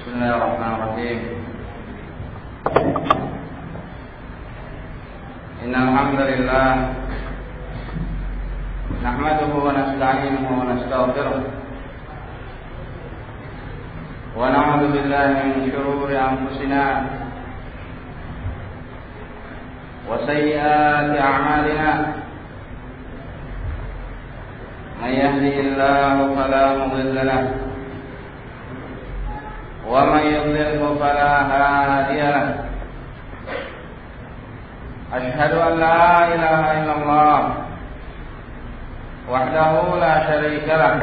Bismillahirrahmanirrahim. Innal hamdalillah nahmaduhu wa nasta'inuhu wa nastaghfiruh wa na'udzu billahi min shururi anfusina wa sayyiati a'malina. May yahdihillahu fala mudilla lahu ومن يضلل فلا هادي له. أشهد أن لا إله إلا الله وحده لا شريك له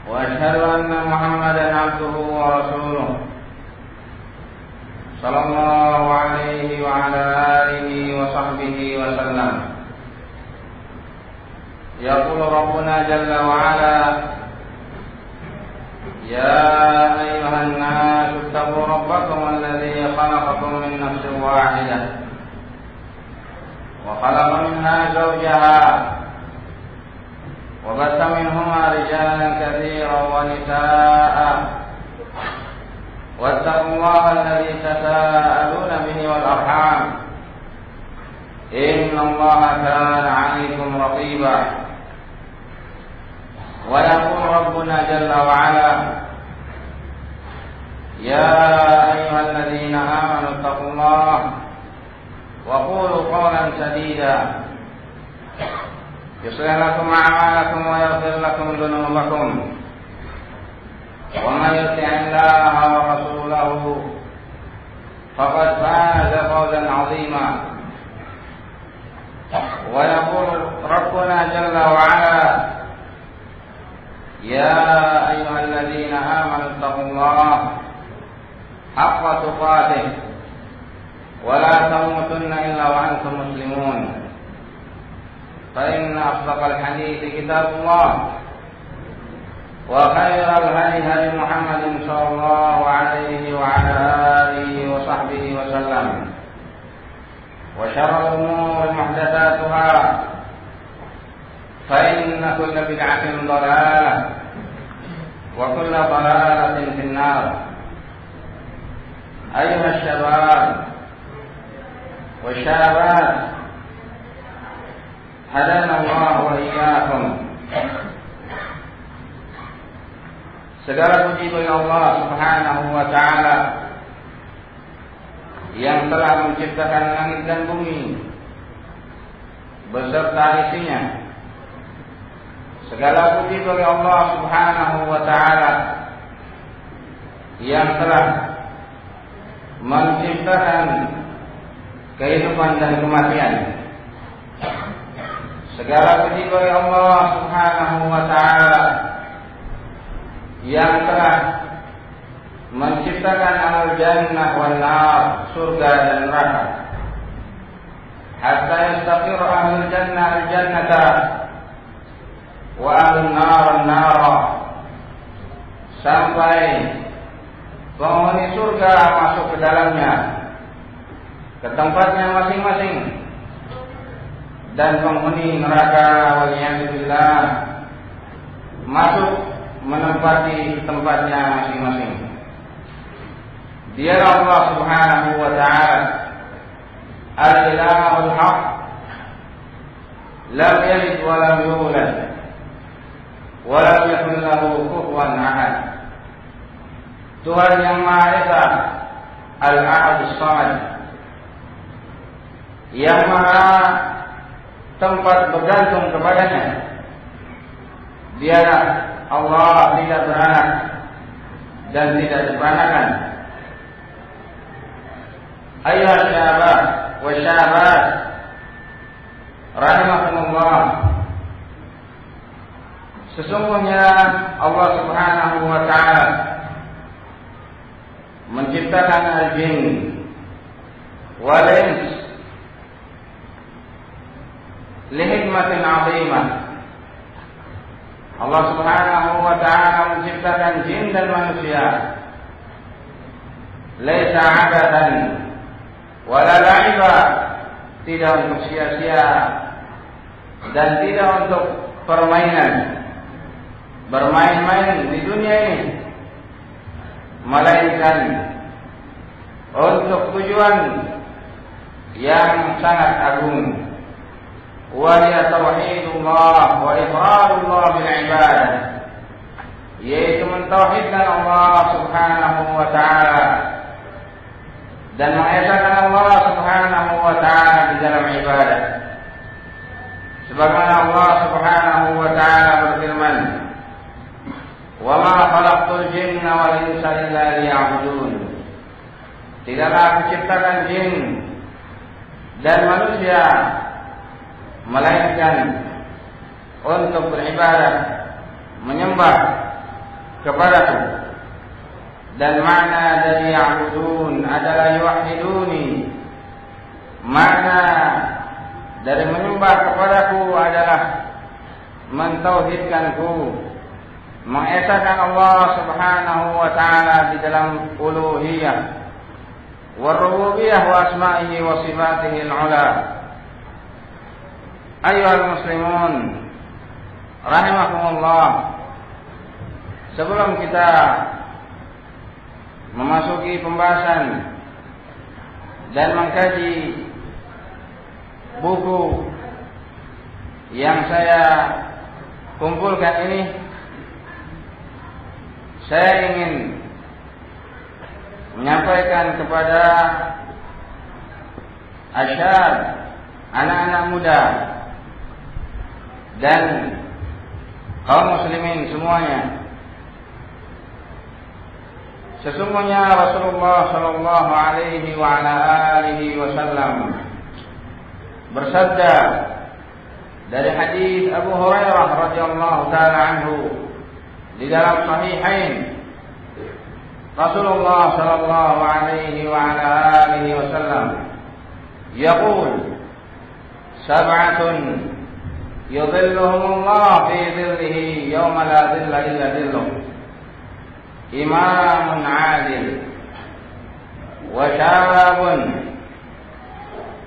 وأشهد أن محمدا عبده ورسوله صلى الله عليه وعلى آله وصحبه وسلم. يقول ربنا جل وعلا: يا أيها الناس اتقوا ربكم الذي خلقكم من نفس واحدة وخلق منها زوجها وبث منهما رجالا كثيرا ونساء واتقوا الله الذي تساءلون به والأرحام إن الله كان عليكم رقيبا. ويقول ربنا جل وعلا: يا أيها الذين آمنوا اتقوا الله وقولوا قولا سديدا يصلح لكم أعمالكم ويغفر لكم ذنوبكم ومن يطع الله ورسوله فقد فاز فوزا عظيما. ويقول ربنا جل وعلا: يا أيها الذين آمنوا اتقوا الله حق تقاته ولا تموتن إلا وأنتم مسلمون. فإن أصدق الحديث كتاب الله وخير الهدي هدي محمد صلى الله عليه وعلى آله وصحبه وسلم. وشر الأمور محدثاتها فإن كل بدعة ضلالة وكل ضلالة في النار. أيها الشباب والشابات هدانا الله وإياكم. Segala puji bagi Allah Subhanahu wa Ta'ala yang telah menciptakan langit dan bumi beserta isinya. Segala puji bagi Allah Subhanahu wa Ta'ala yang telah menciptakan kehidupan dan kematian. Segala puji bagi Allah Subhanahu wa Ta'ala yang telah menciptakan al-jannah wal nar, surga dan neraka. Hatta yastaqir ahlul jannah al-jannata wa ahlun nar an-nara, sampai penghuni surga masuk ke dalamnya, ke tempatnya masing-masing, dan penghuni neraka waliyadzubillah masuk menempati tempatnya masing-masing. Dia Allah Subhanahu wa Ta'ala al-ilahul haq, lam yalid wa lam yulad wa lam yakul lahu kufuwan ahad. Tuhan yang Maha Esa, Al-Ahad As-Samad, yang Maha tempat bergantung kepadanya. Dialah Allah, tidak beranak dan tidak diperanakan. Ayuhas syabab wa syabat rahimakumullah. Sesungguhnya Allah Subhanahu wa Ta'ala menciptakan al-jin wal ins li hikmatin 'azimah. Allah Subhanahu wa Ta'ala menciptakan jin dan manusia laisa 'abadan wala la'iba, tidak untuk sia-sia dan tidak untuk permainan, bermain-main di dunia ini. melainkan untuk tujuan yang sangat agung, wa hiya tauhidullah wa iqrarullah bil ibadah, yaitu mentauhidkan Allah Subhanahu wa taala dan mengesahkan Allah Subhanahu wa taala di dalam ibadah. Sebagaimana Allah Subhanahu wa taala berfirman, "Wa ma khalaqtul jinna wal insa illa liya'budun." Tidaklah aku ciptakan jin dan manusia melainkan untuk beribadah, menyembah kepadaku. Dan makna dari ya'budun adalah yuwahhiduni. Makna dari menyembah kepadaku adalah mentauhidkanku, mengesahkan Allah Subhanahu wa taala di dalam uluhiyah wa rububiyah wa asma'ihi wa sifatihi al-'ula. Ayyuhal muslimun rahimakumullah, sebelum kita memasuki pembahasan dan mengkaji buku yang saya kumpulkan ini, saya ingin menyampaikan kepada asyab, anak-anak muda dan kaum muslimin semuanya, sesungguhnya Rasulullah sallallahu alaihi wa ala alihi wasallam bersabda dari hadis Abu Hurairah radhiyallahu taala anhu di dalam sahihain, Rasulullah sallallahu alaihi wa ala alihi wasallam yaqul sab'atun yudhilluhumullah fi dhillihi yawma la dhilla illa dhilluh, imamun 'adil wa syabun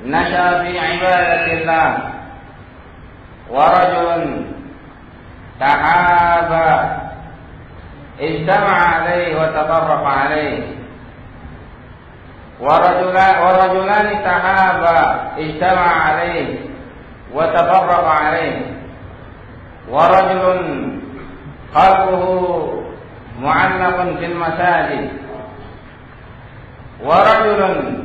nasha fi ibadatillah wa rajulun tahaba ijtama'a alayhi wa tafarraqa alayhi wa rajulani tahaba ijtama'a alayhi wa tafarraqa alayhi wa rajulun qalbuhu mu'allaqun fil masajid wa rajulun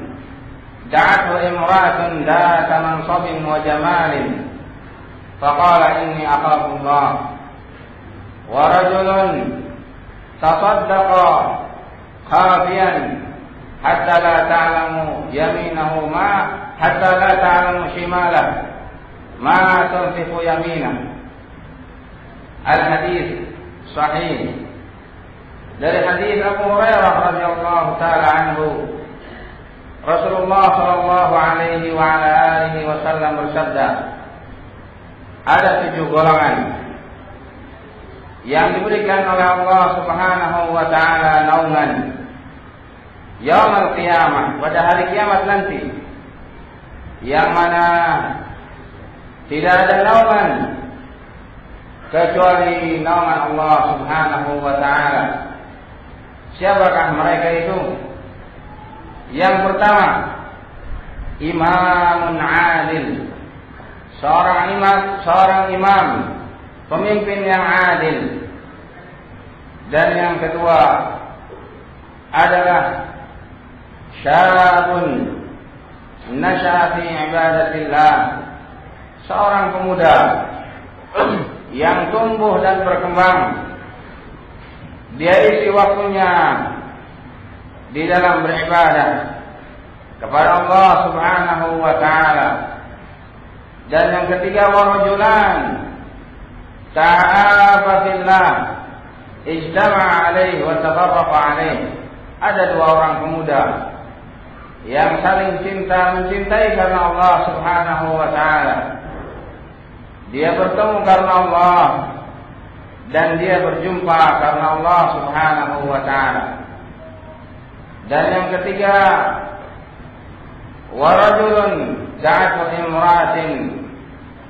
da'athu imra'atun dhata mansabin wa jamalin faqala inni akhafu Allah wa rajulun tasaddaqa khafiyan hatta la ta'lamu yaminahu hatta la ta'lamu shimalahu ma tunfiqu yaminahu. Al-hadis sahih dari hadis Abu Hurairah radhiyallahu taala anhu, Rasulullah sallallahu alaihi wa ala alihi wasallam bersabda, ada 7 golongan yang diberikan oleh Allah Subhanahu wa taala naungan yaumul qiyamah, pada hari kiamat nanti, yang mana tidak ada naungan kecuali naungan Allah Subhanahu wa taala. Siapakah mereka itu? Yang pertama, imamun adil, seorang imam, pemimpin yang adil. Dan yang kedua adalah syabun nasha'a fi ibadatillah, seorang pemuda yang tumbuh dan berkembang, dia isi waktunya di dalam beribadah kepada Allah Subhanahu wa taala. Dan yang ketiga, warajulan ta'afa fillah ijtama'a alaihi wa tafarraqa alaihi, ada 2 orang pemuda yang saling mencintai karena Allah Subhanahu wa taala. Dia bertemu karena Allah dan dia berjumpa karena Allah Subhanahu wa taala. Dan yang ketiga, warajulun da'athu imra'atin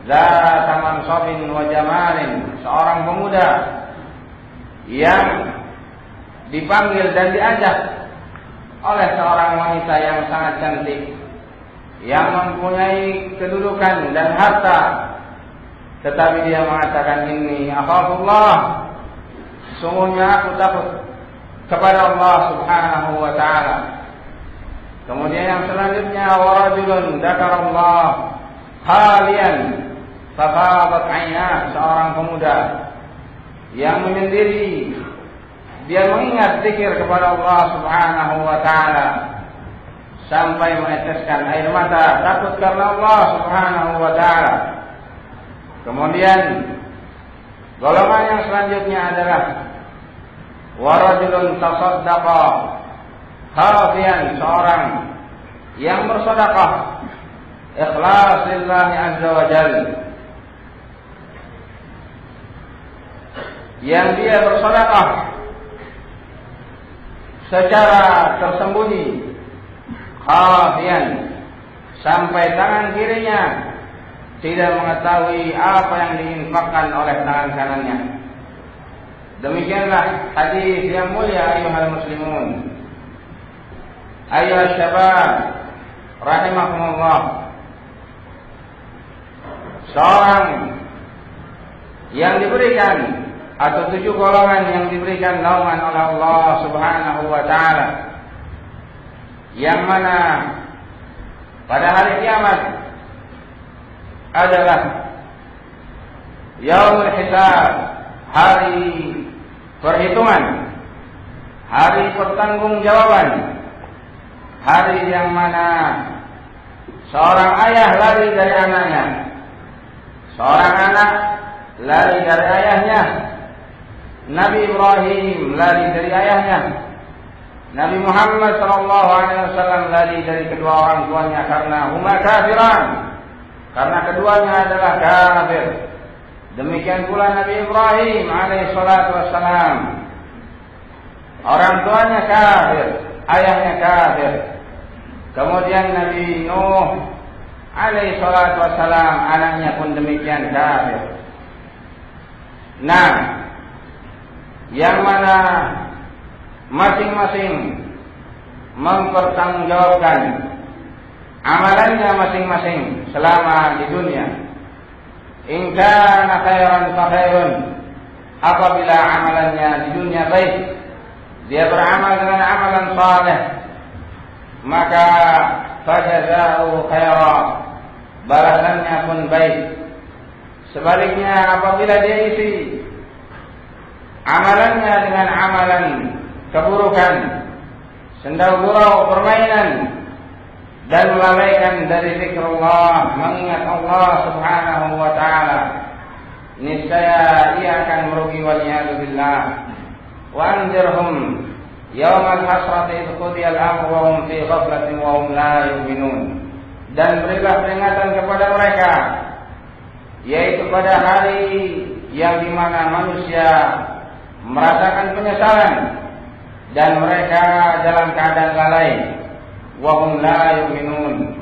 dzata mansabin wa jamalin, seorang pemuda yang dipanggil dan diajak oleh seorang wanita yang sangat cantik, yang mempunyai kedudukan dan harta, tetapi dia mengatakan, inni akhafullah, sungguhnya aku takut kepada Allah Subhanahu wa ta'ala. Kemudian yang selanjutnya, warajulun dzakarallah khalian fafadat 'ainah, seorang pemuda yang menyendiri, dia mengingat zikir kepada Allah Subhanahu wa ta'ala sampai meneteskan air mata, takut karena Allah Subhanahu wa ta'ala. Kemudian golongan yang selanjutnya adalah warajulun tasaddaqa khafiyan, seorang yang bersedekah ikhlas lillahi azza wa jalla, yang dia bersedekah secara tersembunyi, khafiyan, sampai tangan kirinya tidak mengetahui apa yang diinfakkan oleh tangan kanannya. Demikianlah hadis yang mulia, ayuhal muslimun, ayuhal syabab rahimakumullah. Seorang yang diberikan, atau 7 golongan yang diberikan naungan oleh Allah Subhanahu wa ta'ala, yang mana pada hari kiamat adalah yaumul hisab, hari perhitungan, hari pertanggungjawaban, hari yang mana seorang ayah lari dari anaknya, seorang anak lari dari ayahnya, Nabi Ibrahim lari dari ayahnya, Nabi Muhammad SAW lari dari kedua orang tuanya karena huma kafiran, karena keduanya adalah kafir. Demikian pula Nabi Ibrahim alaihissalam, orang tuanya kafir, ayahnya kafir. Kemudian Nabi Nuh alaihissalam, anaknya pun demikian kafir. Nah, yang mana masing-masing mempertanggungjawabkan amalannya masing-masing selama di dunia. In kana khairan fa khairun, apabila amalannya di dunia baik, dia beramal dengan amalan saleh, maka fajazaa'u khaira, balasannya pun baik. Sebaliknya, apabila dia isi amalannya dengan amalan keburukan, sendau gurau, permainan, dan melalaikan dari zikrullah, mengingat Allah Subhanahu wa ta'ala, niscaya ia akan merugi, waliyadu billah. Wa anzirhum yawmal hasrati idh qudiyal amru wa hum fi ghaflatin wa hum la yu'minun. Dan berilah peringatan kepada mereka, yaitu pada hari yang dimana manusia merasakan penyesalan dan mereka dalam keadaan lalai, wa hum la yu'minun,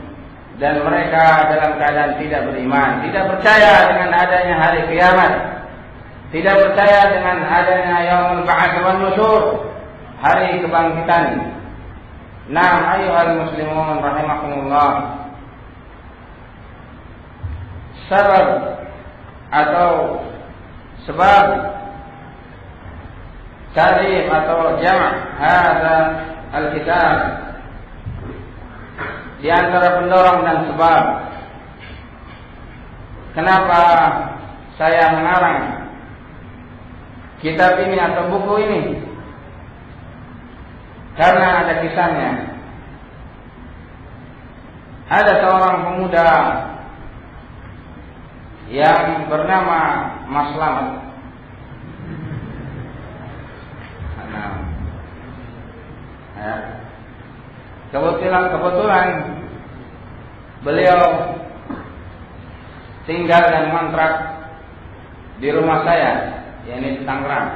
dan mereka dalam keadaan tidak beriman, tidak percaya dengan adanya hari kiamat, tidak percaya dengan adanya yaumul ba'ats wan nusyur, hari kebangkitan. Nah, ayyuhal muslimun rahimakumullah, sebab atau sebab tarikh atau jam' hadza al-kitab, di antara pendorong dan sebab kenapa saya mengarang kitab ini atau buku ini, karena ada kisahnya. Ada seorang pemuda yang bernama Mas Slamet. Kebetulan beliau tinggal dan ngontrak di rumah saya, yakni di Tangerang.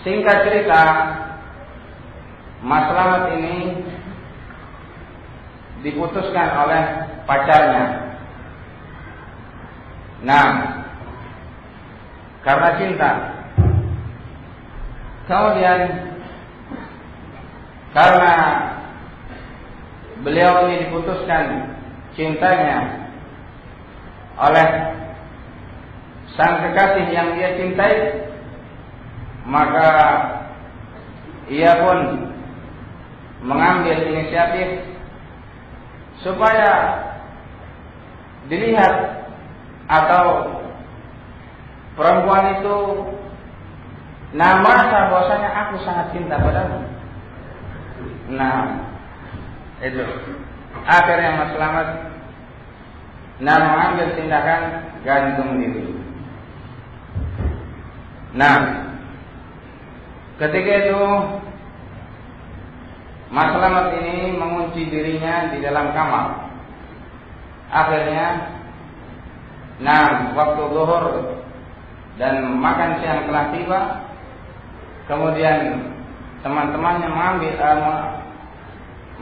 Singkat cerita, Mas Slamet ini diputuskan oleh pacarnya. Nah, karena cinta, Kemudian karena beliau ini diputuskan cintanya oleh sang kekasih yang dia cintai, maka ia pun mengambil inisiatif supaya dilihat atau perempuan itu merasa bahwasanya aku sangat cinta padamu. Nah, itu akhirnya Mas Slamet mengambil tindakan gantung diri. Nah, ketika itu Mas Slamet ini mengunci dirinya di dalam kamar. Akhirnya, waktu zuhur dan makan siang telah tiba. Kemudian teman-temannya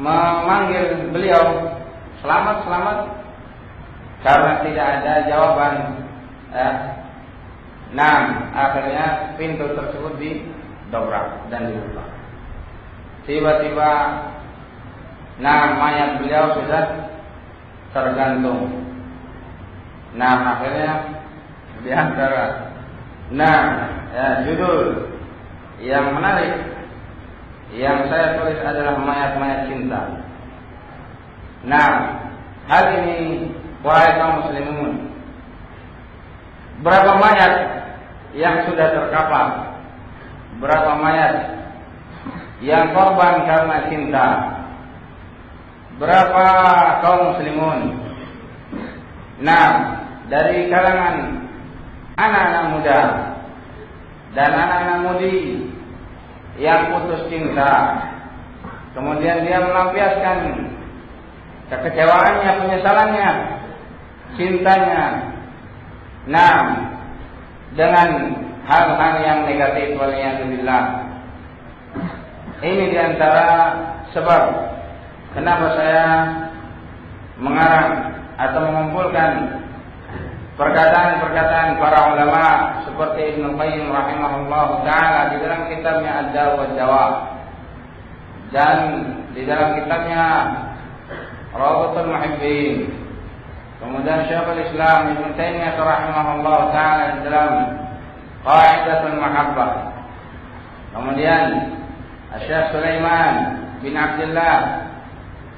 memanggil beliau, selamat, karena tidak ada jawaban. Akhirnya pintu tersebut didobrak dan dibuka. Tiba-tiba, mayat beliau sudah tergantung. Akhirnya di antara judul yang menarik yang saya tulis adalah mayat-mayat cinta. Hal ini wahai kaum muslimun, berapa mayat yang sudah terkapar, berapa mayat yang korban karena cinta, berapa kaum muslimun dari kalangan anak-anak muda dan anak-anak mudi yang putus cinta, kemudian dia melampiaskan kekecewaannya, penyesalannya, cintanya, dengan hal-hal yang negatif. Waliyadzubillah. Ini diantara sebab kenapa saya mengarang atau mengumpulkan perkataan-perkataan para ulama seperti Ibnu Qayyim rahimahullah taala di dalam kitabnya Ad-Da' wa Dawa, dan di dalam kitabnya Rawdatul Muhibbin, kemudian Syekhul Islam Ibnu Taimiyah rahimahullah taala di dalam Qaidatul Mahabbah, kemudian Syekh Sulaiman bin Abdullah,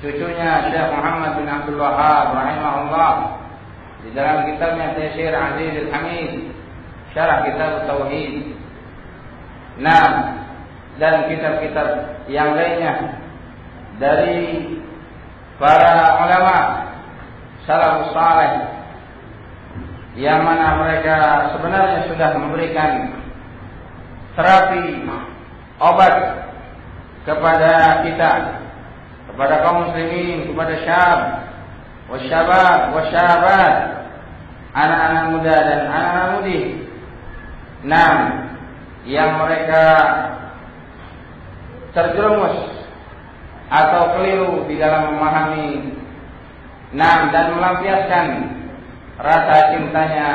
cucunya Syekh Muhammad bin Abdul Wahhab rahimahullah, di dalam kitabnya Taysir Aziz Al-Hamid, Syarah Kitab Tauhid. Dan kitab-kitab yang lainnya dari para ulama salafus saleh, yang mana mereka sebenarnya sudah memberikan terapi obat kepada kita, kepada kaum muslimin, kepada syabab, wasyabat, anak-anak muda dan anak-anak mudi, yang mereka terjerumus atau keliru di dalam memahami dan melampiaskan rasa cintanya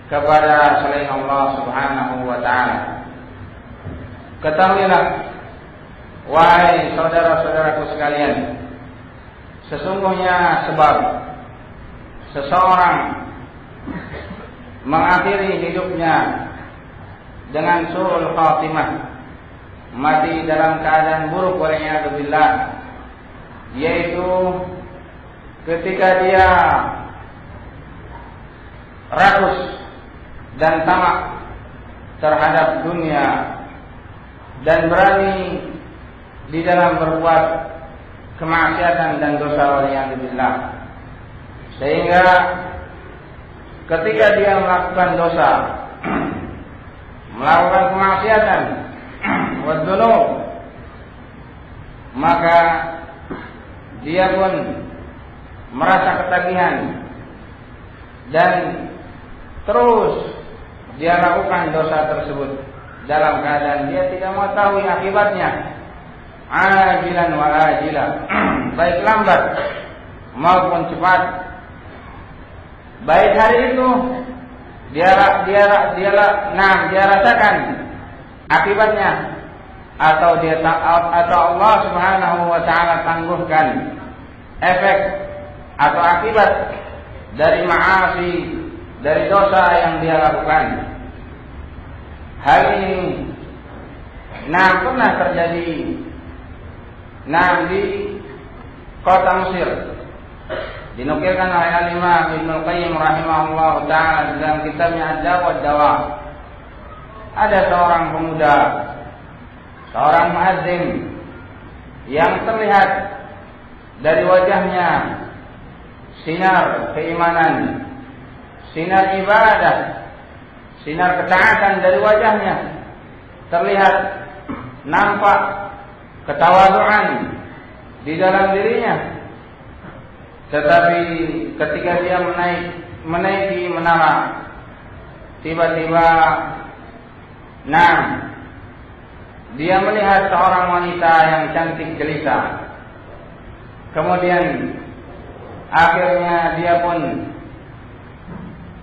kepada selain Allah Subhanahu wa taala. Ketahuilah wahai saudara-saudaraku sekalian, sesungguhnya sebab seseorang mengakhiri hidupnya dengan su'ul khatimah, mati dalam keadaan buruk waliyadzubillah, yaitu ketika dia rakus dan tamak terhadap dunia dan berani di dalam berbuat kemaksiatan dan dosa waliyadzubillah, sehingga ketika dia melakukan dosa, melakukan kemaksiatan wadzunub, maka dia pun merasa ketagihan dan terus dia lakukan dosa tersebut dalam keadaan dia tidak mengetahui akibatnya, ajilan wa ajilan, baik lambat maupun cepat. Baik hari itu dia rasakan akibatnya, atau Allah Subhanahu wa taala tangguhkan efek atau akibat dari maasi, dari dosa yang dia lakukan. Hal ini pernah terjadi di kota Mesir. Dinukilkan oleh Al-Imam Ibnu Qayyim rahimahullah taala dalam kitabnya Ad-Da' wa Dawa. Ada seorang pemuda, seorang muadzin yang terlihat dari wajahnya sinar keimanan, sinar ibadah, sinar ketaatan dari wajahnya. Terlihat nampak ketawaduan di dalam dirinya. Tetapi ketika dia menaiki menara, tiba-tiba dia melihat seorang wanita yang cantik jelita. Kemudian akhirnya dia pun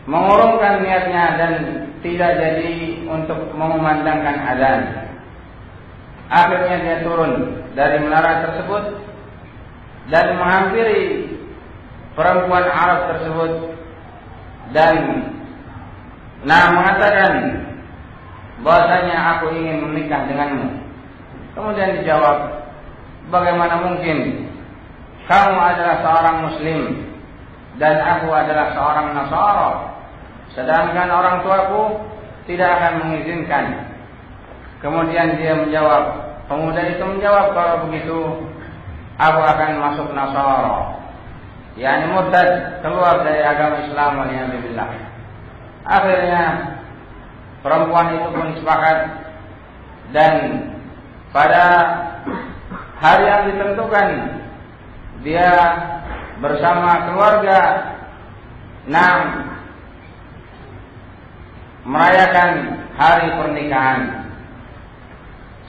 mengurungkan niatnya dan tidak jadi untuk mengumandangkan azan. Akhirnya dia turun dari menara tersebut dan menghampiri perempuan Arab tersebut dan mengatakan bahwasanya aku ingin menikah denganmu. Kemudian dijawab, bagaimana mungkin? Kamu adalah seorang Muslim dan aku adalah seorang Nasara, sedangkan orang tuaku tidak akan mengizinkan. Kemudian dia menjawab, pemuda itu menjawab, kalau begitu aku akan masuk Nasara, yakni murtad, keluar dari agama Islam. Waliyadzubillah. Akhirnya perempuan itu pun sepakat dan pada hari yang ditentukan dia bersama keluarga merayakan hari pernikahan.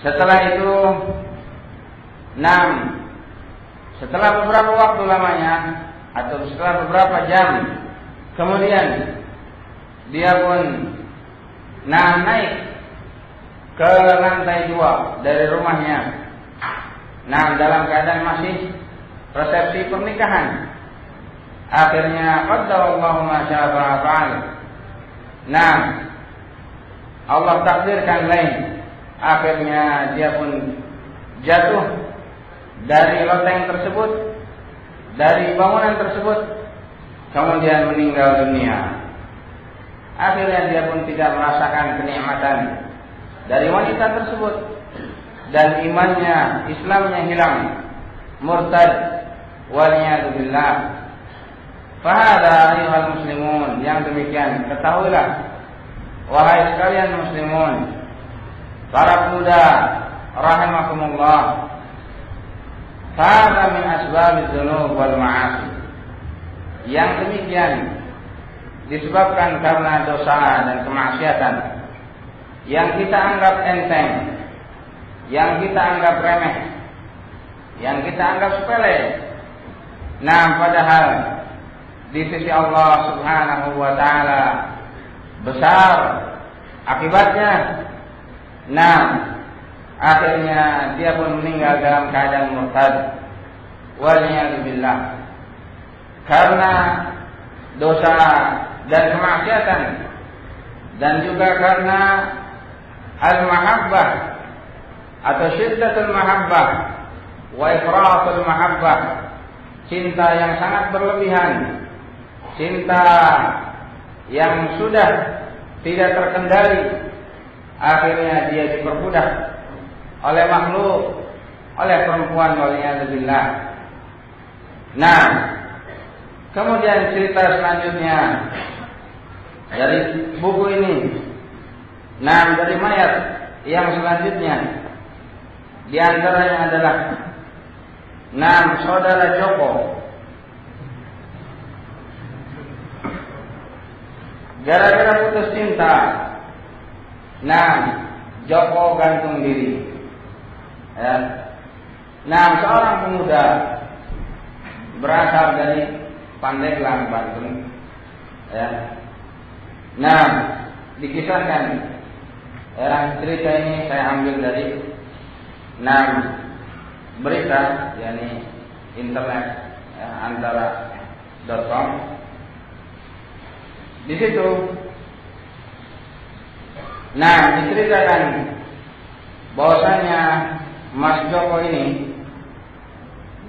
Setelah itu setelah beberapa waktu lamanya atau setelah beberapa jam kemudian dia pun naik ke lantai 2 dari rumahnya. Dalam keadaan masih resepsi pernikahan. Akhirnya qaddarallahu ma syaa fa'al. Allah takdirkan lain. Akhirnya dia pun jatuh dari loteng tersebut, dari bangunan tersebut, kemudian meninggal dunia. Akhirnya dia pun tidak merasakan kenikmatan dari wanita tersebut dan imannya, Islamnya hilang, murtad, waliyadzubillah. Fahada ayyuhal muslimun, yang demikian ketahuilah wahai sekalian muslimun, para pemuda rahimakumullah, fahada min asbabiz dzunub wal ma'asi. Yang demikian disebabkan karena dosa dan kemaksiatan yang kita anggap enteng, yang kita anggap remeh, yang kita anggap sepele. Padahal di sisi Allah Subhanahu wa taala besar akibatnya. Akhirnya dia pun meninggal dalam keadaan murtad, waliyadzubillah, karena dosa dan kemaksiatan, dan juga karena al-mahabbah atau syiddatul mahabbah wa ifratul mahabbah, cinta yang sangat berlebihan, cinta yang sudah tidak terkendali. Akhirnya dia diperbudak oleh makhluk, oleh perempuan, waliyadzubillah. Kemudian cerita selanjutnya dari buku ini, dari mayat yang selanjutnya, di antaranya adalah saudara Joko. Gara-gara putus cinta, Joko gantung diri. Seorang pemuda berasal dari Pandeglang, Banten. Dikisahkan Cerita ini saya ambil dari 6 berita, yakni internet antara.com. Di situ diceritakan bahwasanya Mas Joko ini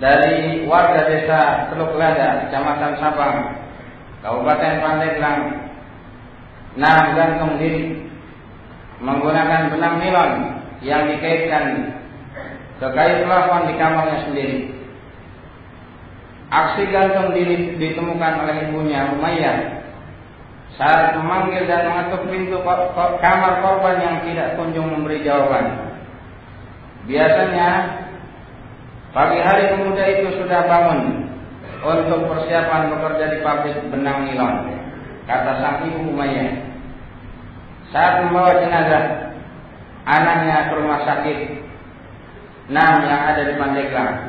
dari warga desa Teluk Lada, Kecamatan Sabang, Kabupaten Pandeglang, gantung diri menggunakan benang nilon yang dikaitkan ke kayu plafon di kamarnya sendiri. Aksi gantung diri ditemukan oleh ibunya Umayyah saat memanggil dan mengetuk pintu kamar korban yang tidak kunjung memberi jawaban. Biasanya pagi hari pemuda itu sudah bangun untuk persiapan bekerja di pabrik benang nilon, kata sang ibu Umayyah. Saat membawa jenazah anaknya ke rumah sakit yang ada di Pandeglang,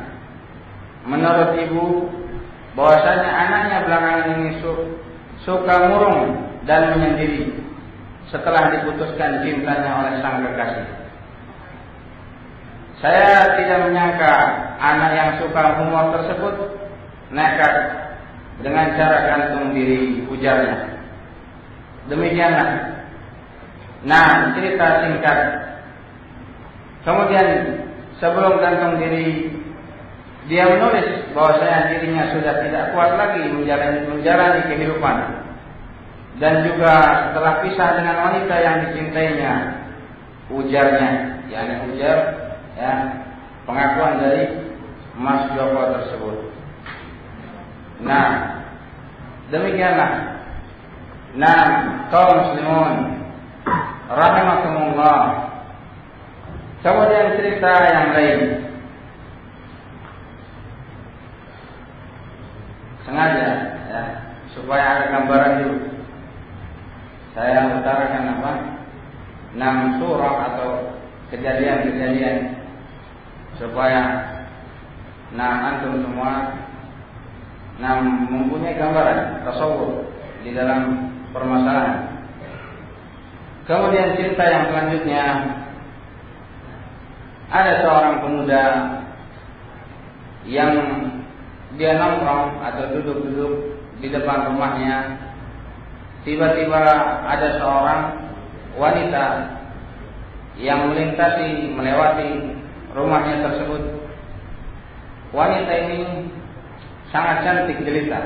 menurut ibu bahwasanya anaknya belakangan ini suka murung dan menyendiri setelah diputuskan cintanya oleh sang kekasih. Saya tidak menyangka anak yang suka humor tersebut nekat dengan cara gantung diri, ujarnya. Demikianlah cerita singkat. Kemudian sebelum gantung diri, dia menulis bahwasanya dirinya sudah tidak kuat lagi menjalani kehidupan, dan juga setelah pisah dengan wanita yang dicintainya, ujarnya, yakni ujar pengakuan dari Mas Joko tersebut. Demikianlah kaum muslimun rahimakumullah. Kemudian cerita yang lain, sengaja supaya ada gambaran dulu, saya utarakan 6 surah atau kejadian-kejadian supaya antum semua mempunyai gambaran tasawur di dalam permasalahan. Kemudian cerita yang selanjutnya, ada seorang pemuda yang dia nongkrong atau duduk-duduk di depan rumahnya. Tiba-tiba ada seorang wanita yang melewati rumahnya tersebut. Wanita ini sangat cantik jelita.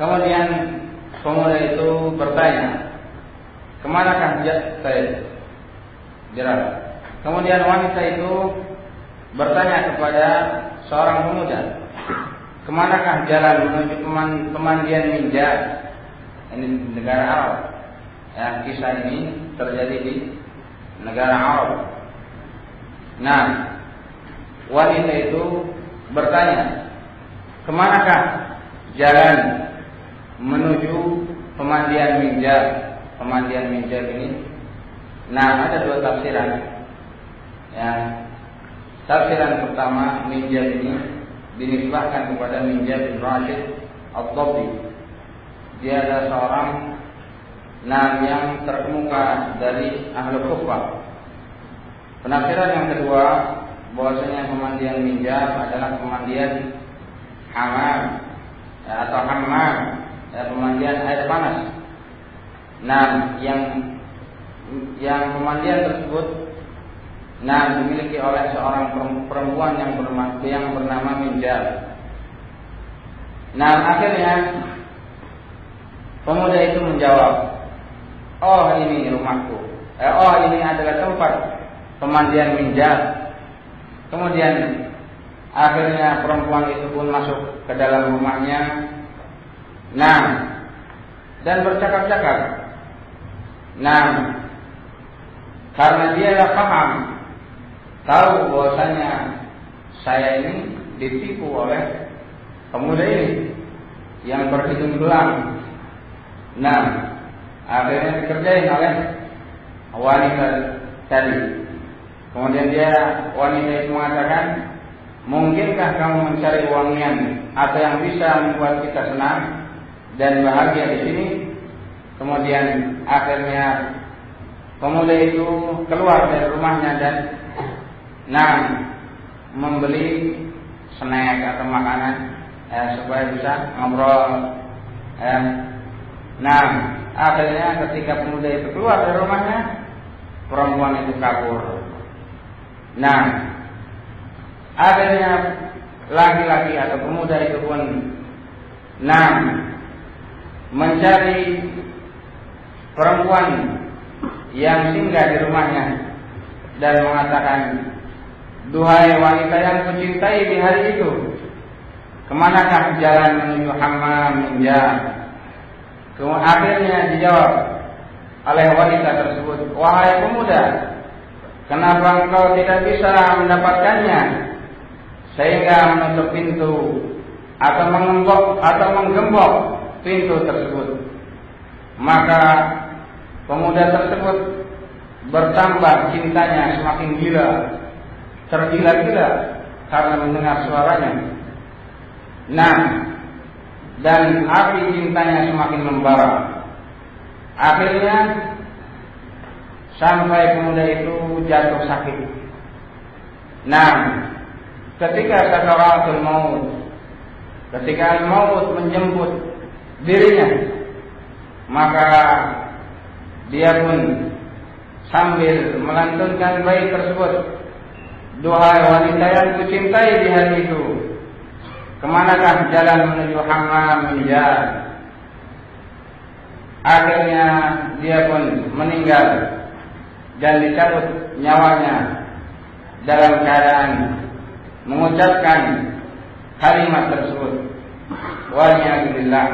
Kemudian pemuda itu bertanya, kemanakah jerat? Kemudian wanita itu bertanya kepada seorang pemuda, kemanakah jalan menuju pemandian Minjar? Ini di negara Arab. Kisah ini terjadi di negara Arab. Wanita itu bertanya, kemanakah jalan menuju pemandian Minjar? Pemandian Minjar ini, ada 2 tafsiran. Tafsiran pertama, Minjar ini dinisbahkan kepada Minjar bin Rashid Ad-Dabbi. Dia adalah seorang yang terkemuka dari Ahlul Kufah. Penafsiran yang kedua, bahwasanya pemandian Minjar adalah pemandian hammam atau hammam, pemandian air panas. Yang pemandian tersebut dimiliki oleh seorang perempuan yang bernama Minjar. Akhirnya pemuda itu menjawab, oh ini rumahku, ini adalah tempat pemandian Minjar. Kemudian akhirnya perempuan itu pun masuk ke dalam rumahnya, dan bercakap-cakap. Karena dia paham, tahu bahwasanya saya ini ditipu oleh pemuda ini yang berhidung belang. Akhirnya dikerjain oleh wanita tadi. Kemudian wanita itu mengatakan, mungkinkah kamu mencari wangian atau yang bisa membuat kita senang dan bahagia di sini? kemudian akhirnya pemuda itu keluar dari rumahnya dan membeli snack atau makanan supaya bisa ngobrol. Akhirnya ketika pemuda itu keluar dari rumahnya, perempuan itu kabur. Akhirnya laki-laki atau pemuda itu pun mencari perempuan yang singgah di rumahnya dan mengatakan, "Duhai wanita yang kucintai di hari itu, kemanakah jalan menuju hammam minja?" Akhirnya dijawab oleh wanita tersebut, "Wahai pemuda, kenapa engkau tidak bisa mendapatkannya sehingga menutup pintu atau menggembok pintu tersebut?" Maka pemuda tersebut bertambah cintanya, semakin gila, tergila-gila karena mendengar suaranya. Dan api cintanya semakin membara. Akhirnya sampai pemuda itu jatuh sakit. Ketika sakaratul maut, ketika maut menjemput dirinya, maka dia pun sambil melantunkan bait tersebut, "Duhai wanita yang kucintai di hari itu, kemanakah jalan menuju hammam minja?" Akhirnya dia pun meninggal dan dicabut nyawanya dalam keadaan mengucapkan kalimat tersebut, "Waliyadzubillah,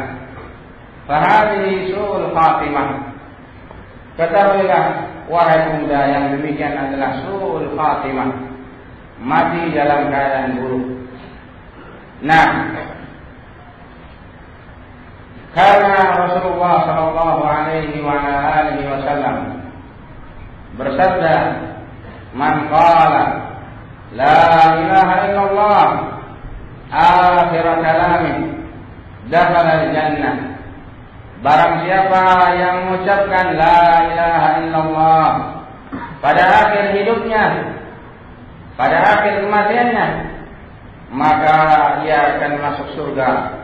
fahadhihi su'ul khatimah." Ketahuilah wahai pemuda, yang demikian adalah su'ul khatimah, mati dalam keadaan buruk. Karena Rasulullah sallallahu alaihi wasallam bersabda, "Man qala la ilaha illallah akhir kalamih dakhala al-jannah." Barang siapa yang mengucapkan la ilaha illallah pada akhir hidupnya, pada akhir kematiannya, maka ia akan masuk surga.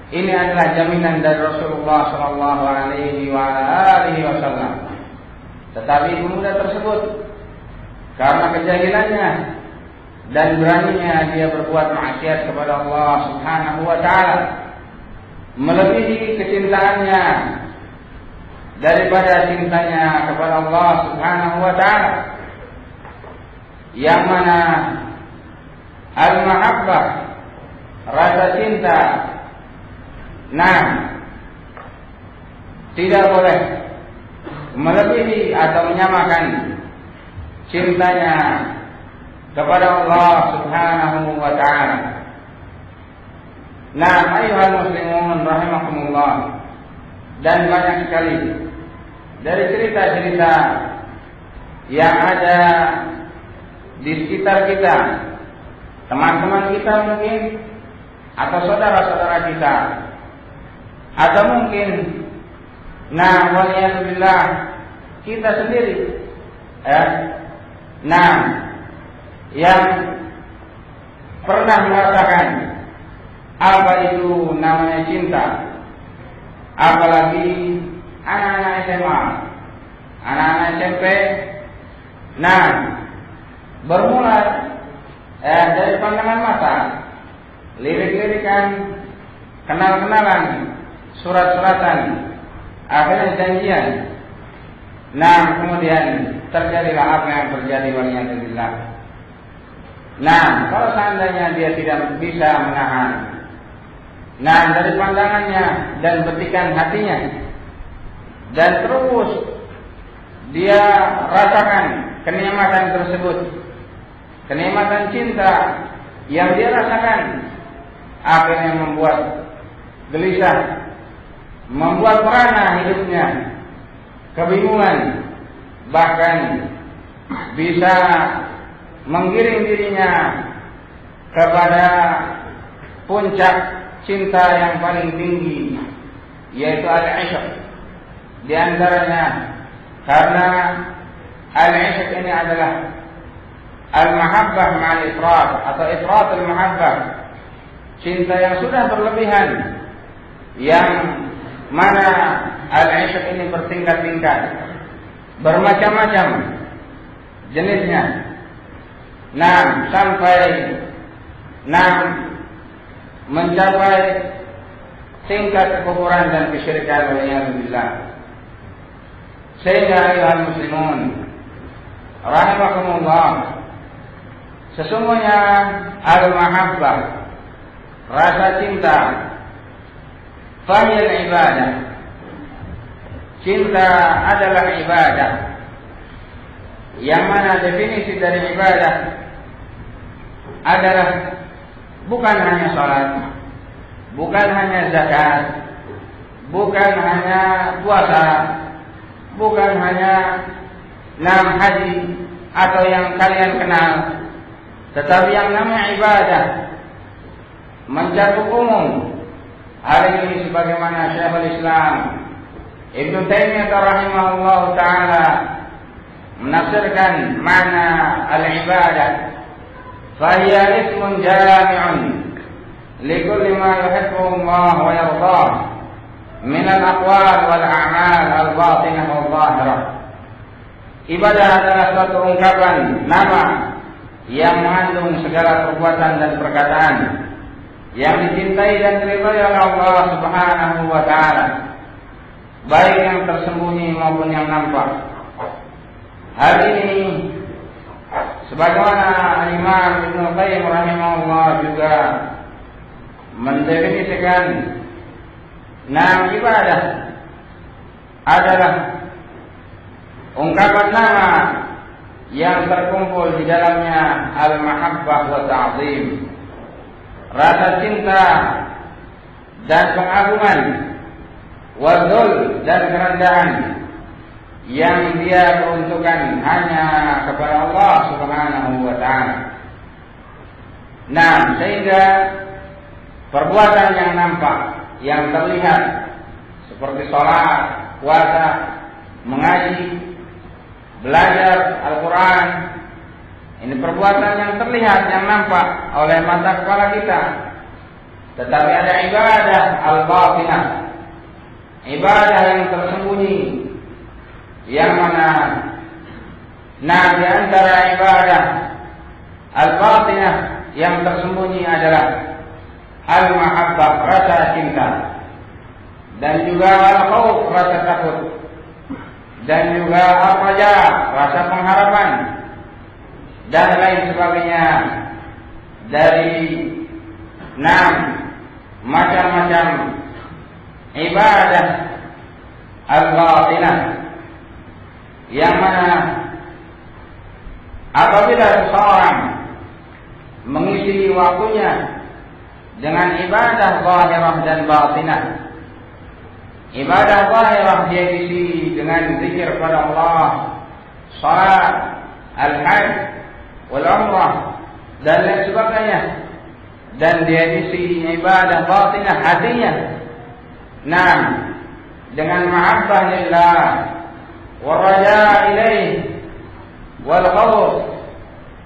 Ini adalah jaminan dari Rasulullah sallallahu alaihi wasallam. Tetapi pemuda tersebut karena kejahilannya dan beraninya dia berbuat maksiat kepada Allah Subhanahu wa taala, melebihi kecintaannya daripada cintanya kepada Allah Subhanahu wa taala, yang mana al-mahabbah, rasa cinta, tidak boleh melebihi atau menyamakan cintanya kepada Allah Subhanahu wa ta'ala. Ayuhal muslimun rahimakumullah, dan banyak sekali dari cerita-cerita yang ada di sekitar kita, teman-teman kita mungkin, atau saudara-saudara kita, atau mungkin waliyadzubillah kita sendiri, yang pernah merasakan apa itu namanya cinta, apalagi anak-anak SMA, anak-anak SMP. Bermula dari pandangan mata, lirik-lirikan, kenal-kenalan, surat-suratan, akhirnya janjian. Kemudian terjadilah apa yang terjadi, waliyadzubillah. Kalau seandainya dia tidak bisa menahan dari pandangannya dan betikan hatinya, dan terus dia rasakan kenikmatan tersebut, kenikmatan cinta yang dia rasakan, akhirnya membuat gelisah, membuat merana hidupnya, kebingungan, bahkan bisa menggiring dirinya kepada puncak cinta yang paling tinggi, yaitu al-'ishq, Di antaranya karena al-'ishq ini adalah al-mahabbah ma'al ifrat atau ifrat al-mahabbah, cinta yang sudah berlebihan, yang mana al-'ishq ini bertingkat-tingkat, bermacam-macam jenisnya. Sampai mencapai tingkat kekufuran dan kesyirikan waliyadzubillah. Sehingga ayuhal muslimun rahimakumullah, sesungguhnya al-mahabbah, rasa cinta, fahiyal ibadah, cinta adalah ibadah, yang mana definisi dari ibadah adalah bukan hanya salat, bukan hanya zakat, bukan hanya puasa, bukan hanya haji atau yang kalian kenal, tetapi yang namanya ibadah mencakup umum. Hari ini sebagaimana Syekhul Islam Ibnu Taimiyah rahimahullah taala menafsirkan makna al-ibadah, fahiya ismun jami'un likulli ma yuhibbu Allah wa yardah min al-aqwal wal a'mal al-batinah wal zahirah. Ibadah adalah suatu ungkapan nama yang mengandung segala perbuatan dan perkataan yang dicintai dan diridhai oleh Allah Subhanahu wa taala, baik yang tersembunyi maupun yang nampak. Hari ini sebagaimana Imam Ibnu Qayyim rahimahullah juga mendefinisikan ibadah adalah ungkapan nama yang terkumpul di dalamnya al-mahabbah wa ta'zim, rasa cinta dan pengagungan, wadzul dan kerendahan, yang dia peruntukkan hanya kepada Allah Subhanahu wa taala. Sehingga perbuatan yang nampak, yang terlihat seperti salat, puasa, mengaji, belajar Al-Quran, ini perbuatan yang terlihat, yang nampak oleh mata kepala kita. Tetapi ada ibadah al-batinah, ibadah yang tersembunyi, yang mana di antara ibadah al-batinah yang tersembunyi adalah al-mahabbah, rasa cinta, dan juga al-khauf, rasa takut, dan juga al-raja, rasa pengharapan, dan lain sebagainya dari macam-macam ibadah al-batinah, yang mana apabila seseorang mengisi waktunya dengan ibadah zahirah dan batinah, ibadah zahirah dia isi dengan zikir kepada Allah, salat, al-hajj, wal umrah, dan lain sebagainya, dan dia isi ibadah batinah hatinya dengan mahabbah lillah wal raja ilaih wal khauf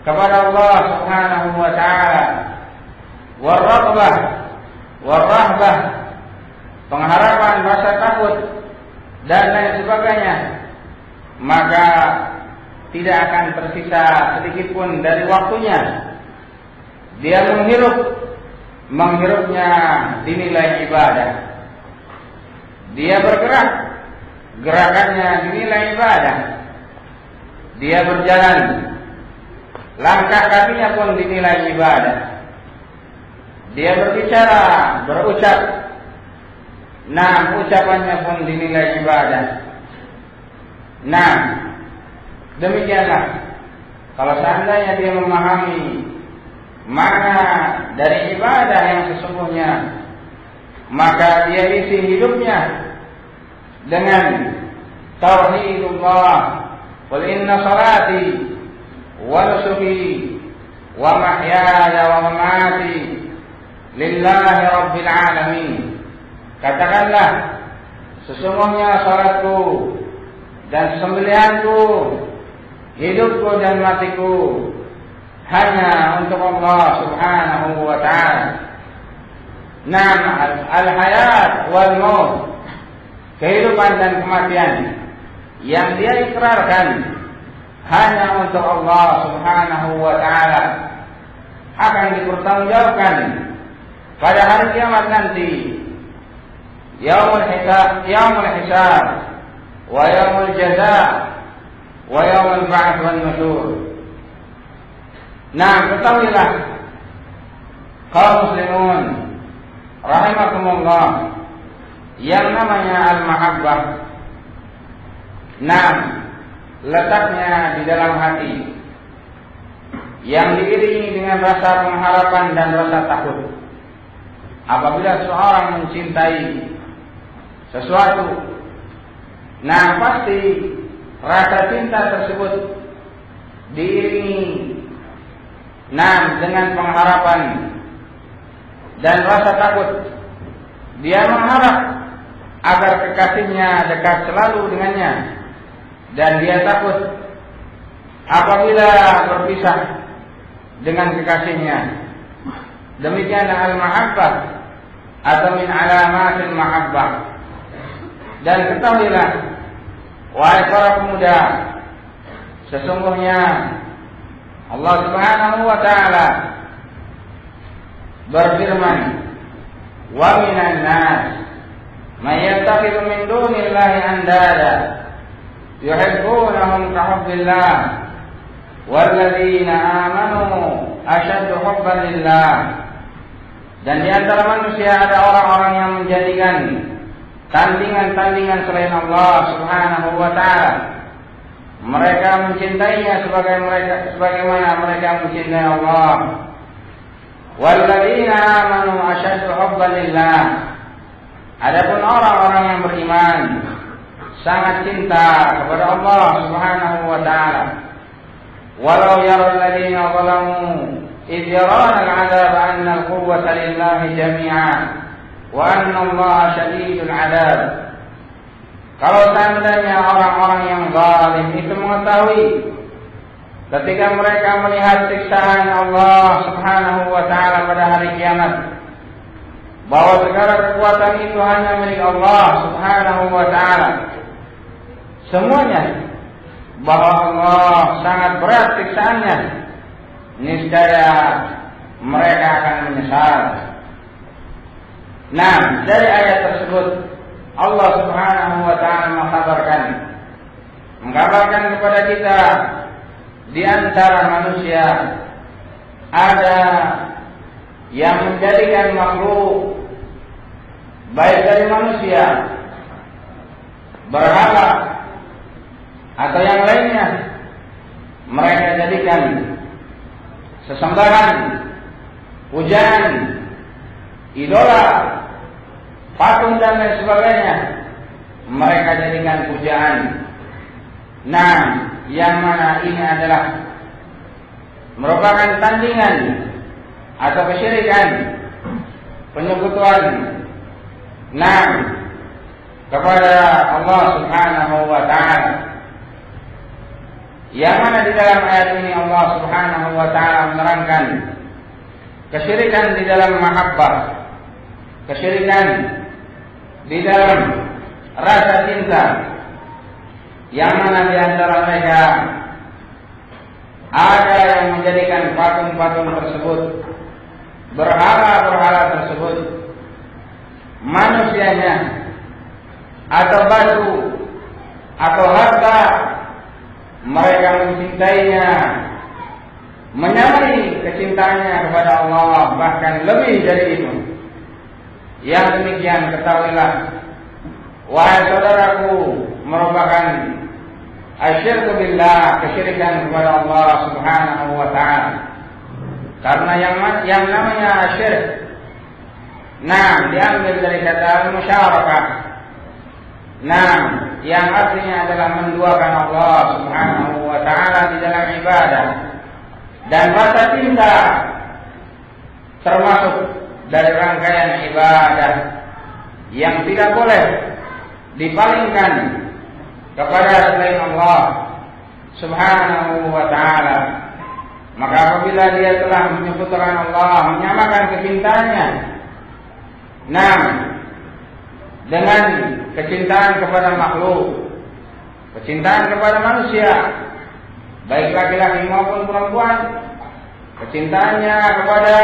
kepada Allah Subhanahu wa taala, wal raghbah wal rahbah, pengharapan, rasa takut, dan lain sebagainya, maka tidak akan tersisa sedikit pun dari waktunya dia menghirupnya dinilai ibadah. Dia bergerak, gerakannya dinilai ibadah. Dia berjalan, langkah kakinya pun dinilai ibadah. Dia berbicara, berucap, ucapannya pun dinilai ibadah. Demikianlah kalau seandainya dia memahami makna dari ibadah yang sesungguhnya, maka dia isi hidupnya dengan tauhidullah, qul inna salati wa nusuki wa mahyaya wa mamati lillahi rabbil alamin. Katakanlah, sesungguhnya salatku dan sembelihanku, hidupku dan matiku hanya untuk Allah Subhanahu wa ta'ala. Naam, al-hayat wal maut, kehidupan dan kematian yang dia ikrarkan hanya untuk Allah Subhanahu wa ta'ala akan dipertanggungjawabkan pada hari kiamat nanti. Yaumul hisab wa yaumul jazaa wa yaumul ba'ts wan nusyur. Nah, ketahuilah kaum muslimun rahimakumullah, yang namanya al-mahabbah, nah, letaknya di dalam hati yang diiringi dengan rasa pengharapan dan rasa takut. Apabila seorang mencintai sesuatu, nah pasti rasa cinta tersebut diiringi dengan pengharapan dan rasa takut. Dia mengharap agar kekasihnya dekat selalu dengannya, dan dia takut apabila berpisah dengan kekasihnya. Demikian al-mahabbah atau min alamatil mahabbah. Dan ketahuilah wahai para pemuda, sesungguhnya Allah Subhanahu wa ta'ala berfirman, wa minan nas may yattakhidhu min dunillahi andada yuhibbunahum ka hubbillah walladzina amanu ashaddu hubban lillah. Dan di antara manusia ada orang-orang yang menjadikan tandingan-tandingan selain Allah Subhanahu wa ta'ala. Mereka mencintainya sebagaimana mereka mencintai Allah. Walladzina amanu ashaddu hubban lillah. Adapun orang-orang yang beriman sangat cinta kepada Allah Subhanahu wa ta'ala. Walau yara alladzina zalamu idh yarana al-'adab anna al-quwwata lillahi jami'an wa anna Allah syadidul 'adab. Kalau seandainya orang-orang yang zalim itu mengetahui ketika mereka melihat siksaan Allah Subhanahu wa ta'ala pada hari kiamat, bahwa segala kekuatan itu hanya milik Allah Subhanahu wa ta'ala, semuanya, bahwa Allah sangat berat siksaannya, niscaya mereka akan menyesal. Nah, dari ayat tersebut Allah Subhanahu wa ta'ala mengkabarkan kepada kita, di antara manusia ada yang menjadikan makhluk baik dari manusia, berhala atau yang lainnya, mereka jadikan sesembahan, pujian, idola, patung dan lain sebagainya. Mereka jadikan pujaan. Nah, yang mana ini adalah merupakan tandingan atau kesyirikan, penyekutuan kepada Allah Subhanahu wa ta'ala. Yang mana di dalam ayat ini Allah Subhanahu wa ta'ala menerangkan kesyirikan di dalam mahabbah, kesyirikan di dalam rasa cinta, yang mana di antara mereka ada yang menjadikan patung-patung tersebut, berhala-berhala tersebut, manusianya atau batu atau harta, mereka mencintainya, menyamai kecintaannya kepada Allah, bahkan lebih dari itu. Yang demikian ketahuilah wahai saudaraku, merupakan asyirku billah, kesyirikan kepada Allah Subhanahu wa ta'ala. Karena yang namanya syirik, diambil dari kata musyarakah, yang artinya adalah menduakan Allah Subhanahu wa ta'ala di dalam ibadah. Dan rasa cinta termasuk dari rangkaian ibadah yang tidak boleh dipalingkan kepada selain Allah Subhanahu wa ta'ala. Maka apabila dia telah menyebutkan Allah, menyamakan kecintaannya dengan kecintaan kepada makhluk, kecintaan kepada manusia, baik laki-laki maupun perempuan, kecintaannya kepada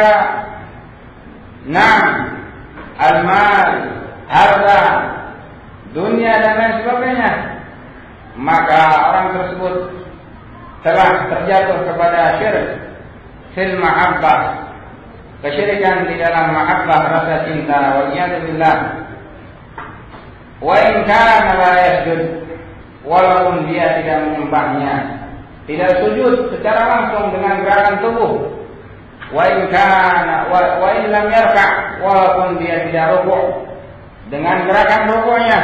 al-mal, harta, dunia dan lain sebagainya, maka orang tersebut telah terjatuh kepada syirik fil mahabbah, kesyirikan di dalam mahabbah, rasa cinta. Waliyadzubillah. Wa in kana la yasjud, walaupun dia tidak menyembahnya, tidak sujud secara langsung dengan gerakan tubuh. Wa in lam yarka', walaupun dia tidak rukuk dengan gerakan rukuknya,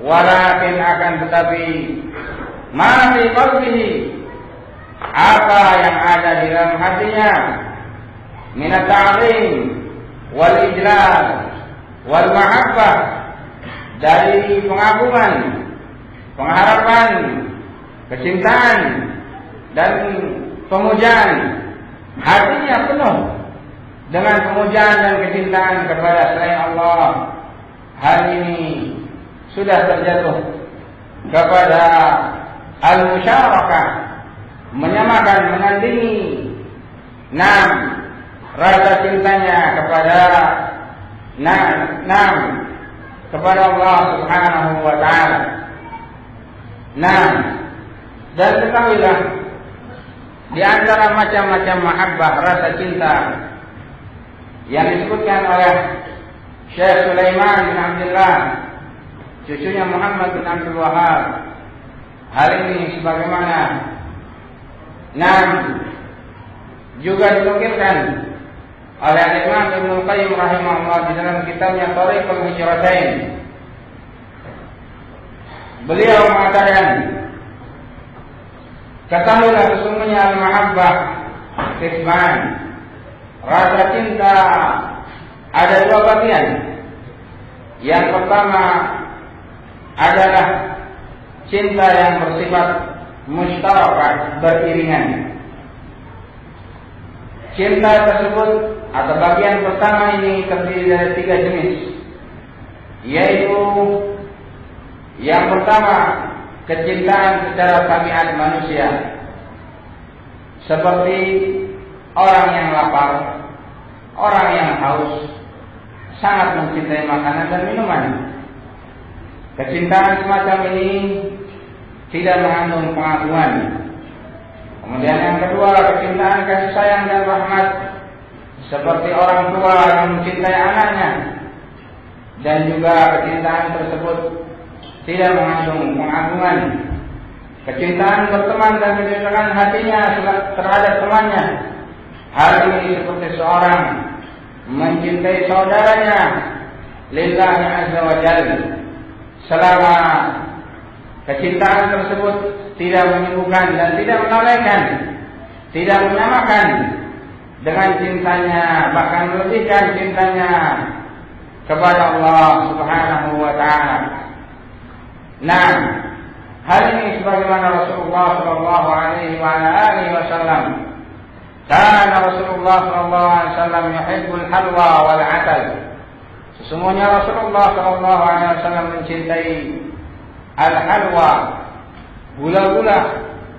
walakin akan tetapi ma fi qalbihi, apa yang ada di dalam hatinya, min at-ta'zim wal ijlal wal mahabbah, dari pengagungan, pengharapan, kecintaan dan pemujaan. Hatinya penuh dengan pemujaan dan kecintaan kepada selain Allah. Hal ini sudah terjatuh kepada al-musyarakah, menyamakan, menandingi rasa cintanya kepada kepada Allah Subhanahu wa ta'ala. Dan ketahuilah, di antara macam-macam mahabbah, rasa cinta yang disebutkan oleh Syekh Sulaiman bin Abdullah, cucunya Muhammad bin Abdul Wahab, hal ini sebagaimana juga dinukilkan oleh Imam Ibnu Qayyim rahimahullah di dalam kitabnya Thariqul Hijratain. Beliau mengatakan, ketahuilah sesungguhnya al-mahabbah qisman, rasa cinta ada dua bagian. Yang pertama adalah cinta yang bersifat mustarakah, beriringan. Cinta tersebut atau bagian pertama ini terdiri dari 3 jenis, yaitu yang pertama kecintaan secara tabiat manusia, seperti orang yang lapar, orang yang haus, sangat mencintai makanan dan minuman. Kecintaan semacam ini tidak mengandung pengagungan. Kemudian yang kedua, kecintaan kasih sayang dan rahmat, seperti orang tua yang mencintai anaknya, dan juga kecintaan tersebut tidak mengandung pengagungan. Kecintaan berteman dan menyenangkan hatinya terhadap temannya, hal ini seperti seorang mencintai saudaranya lillahi azza wa jalla, selama kecintaan tersebut tidak menyembuhkan dan tidak melalaikan, tidak menyamakan dengan cintanya, bahkan melebihkan cintanya kepada Allah Subhanahu wa ta'ala. Hal ini sebagaimana Rasulullah sallallahu alaihi wasallam, kana Rasulullah sallallahu alaihi wasallam yuhibbul halwa wal 'asal. Sesungguhnya Rasulullah sallallahu alaihi wasallam mencintai al-halwa, gula-gula,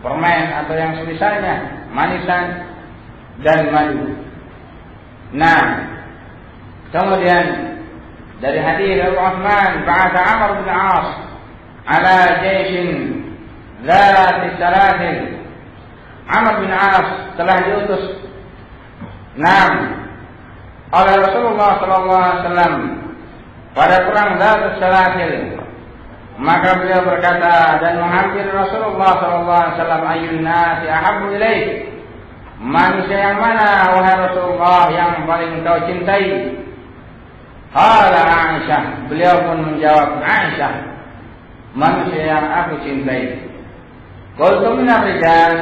permen atau yang semisalnya, manisan dan madu. Kemudian dari hadis Abu Uthman, ba'atha Amr bin As ala jaishin dzati salatin. Amr bin As telah diutus oleh Rasulullah sallallahu alaihi wasallam pada perang Dzat Salasil. Maka beliau berkata dan menghampiri Rasulullah sallallahu alaihi wasallam, ayyun nasi ahabbu ilaik, manusia yang mana wahai Rasulullah yang paling kau cintai? Qala Aisyah, beliau pun menjawab, Aisyah, manusia yang aku cintai. Qultu min ar-rijal,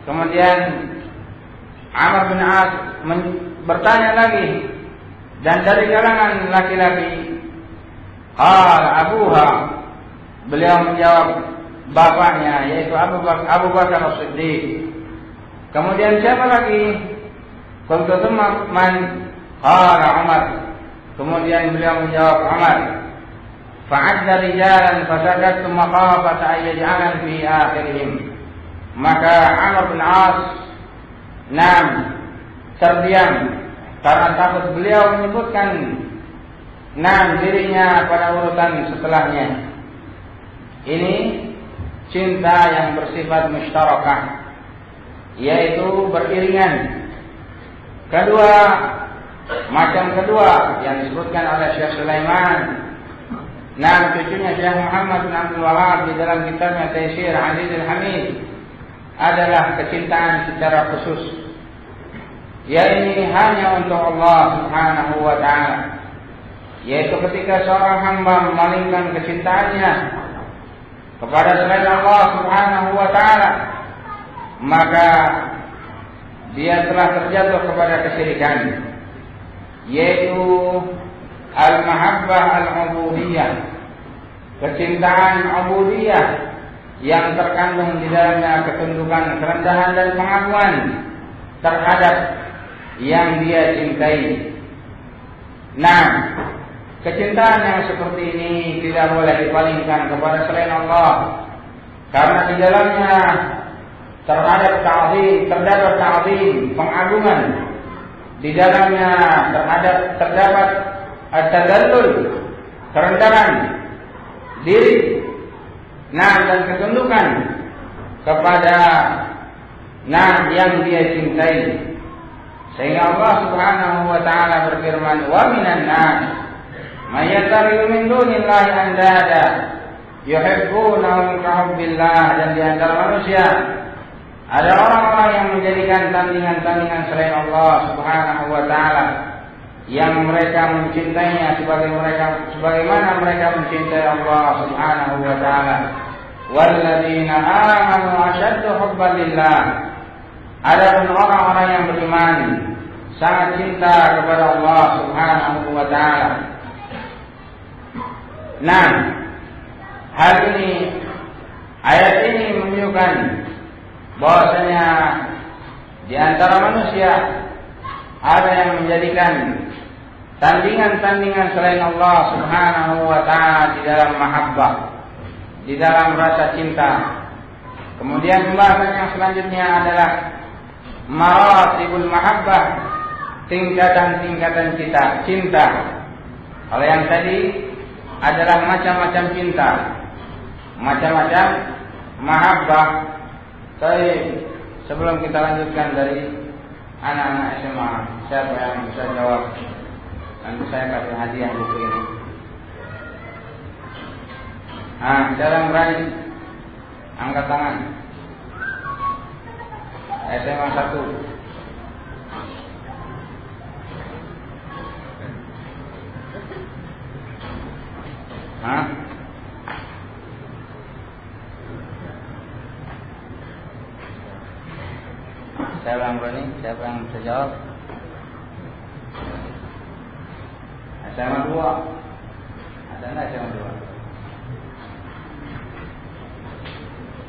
kemudian Amr bin As bertanya lagi, dan dari kalangan laki-laki? Qala abuha, beliau menjawab bapaknya yaitu Abu Bakar As-Siddiq. Kemudian siapa lagi? Qultu tsumma man? Qala Umar. Kemudian beliau menjawab Umar. Fa'adda rijalan fasakattu maqafata an yaj'alan fi akhirihim. Maka Amr bin As terdiam karena takut beliau menyebutkan dirinya pada urutan setelahnya. Ini cinta yang bersifat musyarakah, yaitu beriringan. Macam kedua yang disebutkan oleh Syekh Sulaiman, cucunya Syekh Muhammad bin Abdul Wahab di dalam kitabnya Taysir Azizul Hamid, adalah kecintaan secara khusus, yaitu hanya untuk Allah Subhanahu wa ta'ala. Yaitu ketika seorang hamba memalingkan kecintaannya kepada selain Allah Subhanahu wa ta'ala, maka dia telah terjatuh kepada kesyirikan, yaitu al-mahabbah al-ubudiyah, kecintaan ubudiyah yang terkandung di dalamnya ketundukan, kerendahan dan pengakuan terhadap yang dia cintai. Kecintaan yang seperti ini tidak boleh dipalingkan kepada selain Allah, karena di dalamnya terdapat ta'zim, pengagungan. Di dalamnya terdapat at-tadallul, kerendahan diri, dan ketundukan kepada yang dia cintai. Sehingga Allah Subhanahu wa ta'ala berfirman, wa minan nas may yattakhidhu min dunillahi andada yuhibbunahum kahubbillah. Dan di antara manusia ada orang-orang yang menjadikan tandingan-tandingan selain Allah Subhanahu wa ta'ala, yang mereka mencintainya sebagaimana mereka mencintai Allah Subhanahu wa ta'ala. Walladzina amanu ashaddu hubban lillah. Adapun orang-orang yang beriman sangat cinta kepada Allah Subhanahu wa ta'ala. Ayat ini menunjukkan bahwasanya di antara manusia ada yang menjadikan tandingan-tandingan selain Allah Subhanahu wa ta'ala di dalam mahabbah, di dalam rasa cinta. Kemudian pembahasan yang selanjutnya adalah maratibul mahabbah, tingkatan-tingkatan cinta. Kalau yang tadi adalah macam-macam cinta, macam-macam mahabbah. Tapi sebelum kita lanjutkan dari anak-anak SMA, siapa yang bisa jawab? Nanti saya kasih hadiah buku ini. Jangan berani angkat tangan. SMA 1. Siapa yang berani? Siapa yang bisa jawab? SMA 2. Ada enggak SMA 2?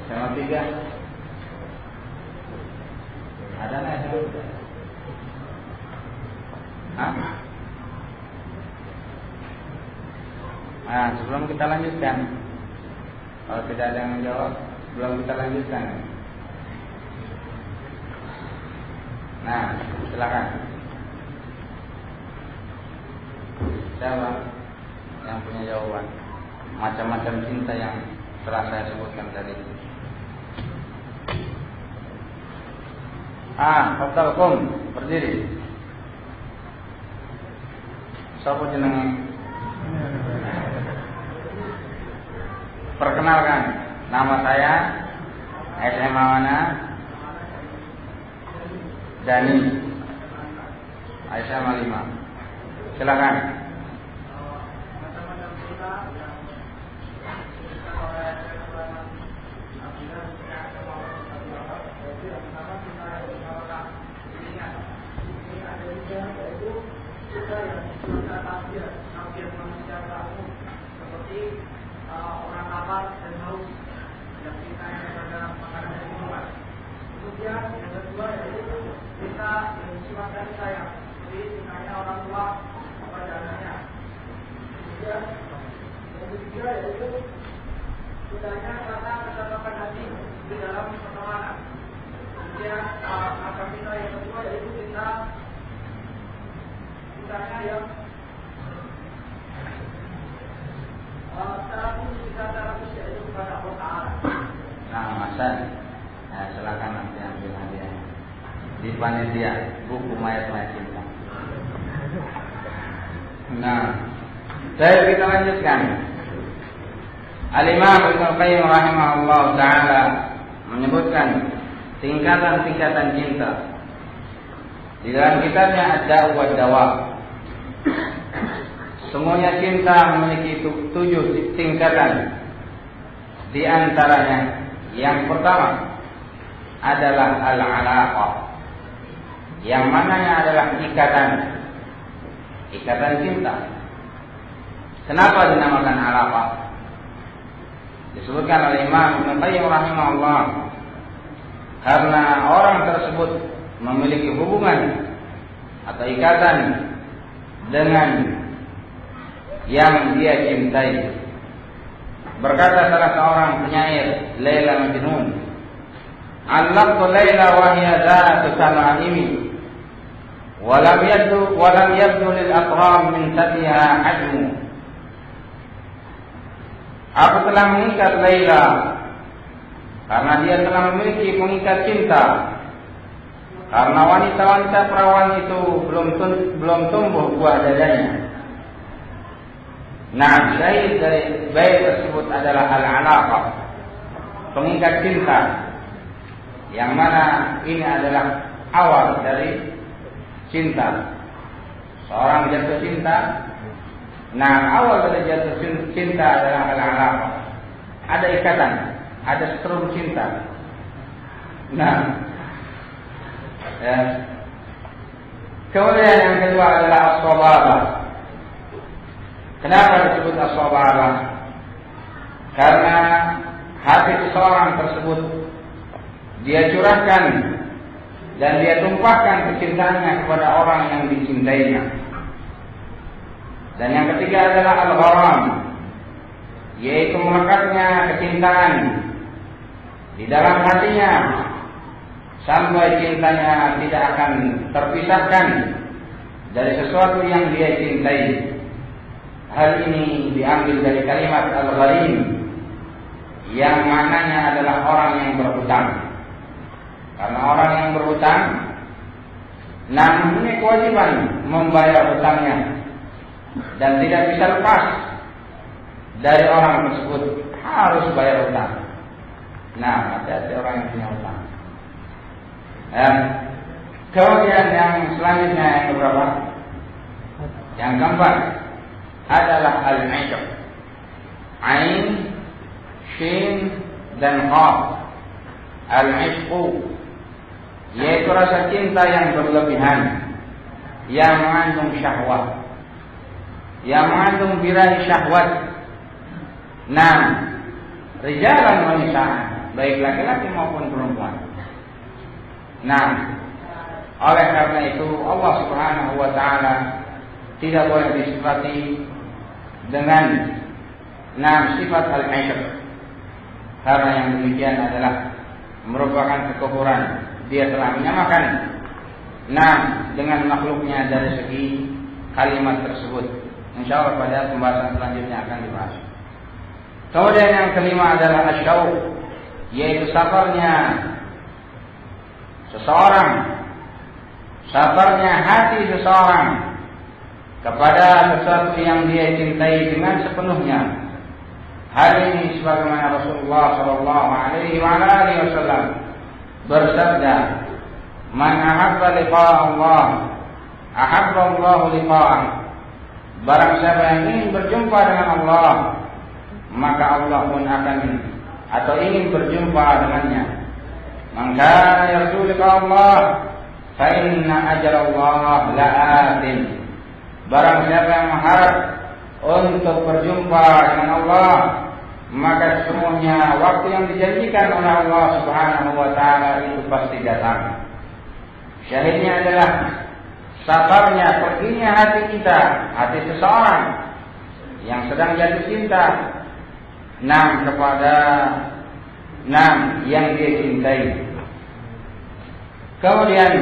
SMA 3. Ada enggak SMA 3? Sebelum kita lanjutkan, kalau tidak ada yang menjawab, sebelum kita lanjutkan. Silakan. Siapa yang punya jawaban? Macam-macam cinta yang telah saya sebutkan tadi. Fatalkum, berdiri. Siapa jenengan? Perkenalkan, nama saya SMA mana? Dani, SMA 5. Silakan. lapar dan haus yang kita kepada makanan dan minuman. Kemudian yang kedua yaitu kita yang sifat kasih sayang, jadi cintanya orang tua kepada anaknya. Kemudian yang ketiga yaitu cintanya karena kesatuan hati di dalam pertemanan. Kemudian akan kita yang kedua yaitu cintanya yang secara khusus yaitu kepada Allah Ta'ala. Nah, Hasan, silakan nanti ambil hadiah di panitia buku mayat-mayat cinta. Nah, kita lanjutkan. Al-Imam Ibnu Qayyim rahimahullah taala menyebutkan tingkatan-tingkatan cinta di dalam kitabnya Ad-Da'u wad-Dawa. Semuanya cinta memiliki 7 tingkatan. Di antaranya yang pertama adalah al-alaqah, yang mananya adalah ikatan cinta. Kenapa dinamakan alaqah? Disebutkan oleh Imam Ibnu Qayyim rahimahullah, karena orang tersebut memiliki hubungan atau ikatan dengan yang dia cintai. Berkata salah seorang penyair Laila Majnun, "Allaqtu Laila wa hiya zatu sama'imi, wa lam yabdu lil aqram min satiha hajmu." Aku telah mengikat Laila karena dia telah memiliki pengikat cinta. Karena wanita-wanita perawan itu belum tumbuh buah dadanya. Nah, syahid dari bait tersebut adalah al-alaqah, pengikat cinta, yang mana ini adalah awal dari cinta. Seorang jatuh cinta, nah awal dari jatuh cinta adalah al-alaqah. Ada ikatan, ada strum cinta. Nah, kemudian yang kedua adalah as-sababah. Kenapa disebut as-sababah? Karena hati seseorang tersebut dia curahkan dan dia tumpahkan kecintaannya kepada orang yang dicintainya. Dan yang ketiga adalah al-gharam, yaitu melekatnya kecintaan di dalam hatinya sampai cintanya tidak akan terpisahkan dari sesuatu yang dia cintai. Hal ini diambil dari kalimat al-gharim, yang maknanya adalah orang yang berhutang. Karena orang yang berhutang, mempunyai kewajiban membayar hutangnya dan tidak bisa lepas dari orang tersebut, harus bayar hutang. Nah, hati-hati orang yang punya hutang. Kemudian yang selanjutnya yang keberapa? Yang keempat adalah al-'ishq. Ain, shin dan qaf. Al-'ishq yaitu rasa cinta yang berlebihan, yang mengandung syahwat, yang mengandung birahi syahwat. Nah, rijalan wa nisaan, baik laki-laki maupun perempuan. Nah, oleh karena itu Allah Subhanahu wa taala tidak boleh disifati dengan sifat al-'ishq, karena yang demikian adalah merupakan kekufuran. Dia telah menyamakan dengan makhluknya dari segi kalimat tersebut. Insyaallah pada pembahasan selanjutnya akan dibahas. Kemudian yang kelima adalah asyauq, yaitu sabarnya seseorang, sabarnya hati seseorang kepada sesuatu yang dia cintai dengan sepenuhnya. Hal ini sebagaimana Rasulullah sallallahu alaihi wasallam bersabda, "Man ahabba liqa'a Allah, ahabba Allah liqa'ah." Barang siapa yang ingin berjumpa dengan Allah, maka Allah pun akan atau ingin berjumpa dengannya. Maka yarju liqa'a Allah, fa inna ajra Allah la'atin. Barang siapa yang mengharap untuk berjumpa dengan Allah, maka semuanya waktu yang dijanjikan oleh Allah Subhanahu wa taala itu pasti datang. Syahidnya adalah sabarnya perginya hati kita, hati seseorang yang sedang jatuh cinta kepada yang dia cintai. Kemudian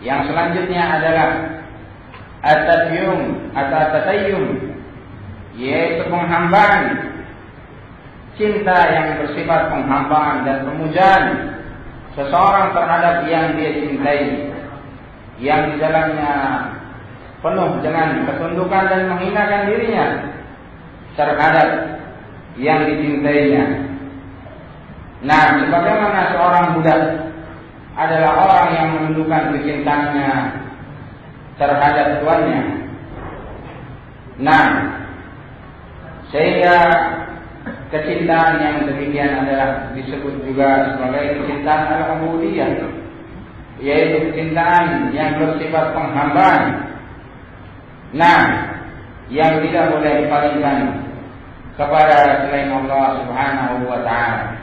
yang selanjutnya adalah at-tayyum atau at-tayyum, yaitu penghambaan, cinta yang bersifat penghambaan dan pemujaan seseorang terhadap yang dia cintai, yang di dalamnya penuh dengan ketundukan dan menghinakan dirinya terhadap yang dicintainya. Sebagaimana seorang budak adalah orang yang menundukkan kecintaannya terhadap tuannya. Sehingga kecintaan yang demikian adalah disebut juga sebagai kecintaan al-ubudiyah, yaitu kecintaan yang bersifat penghambaan. Yang tidak boleh dipalingkan kepada selain Allah Subhanahu wa taala.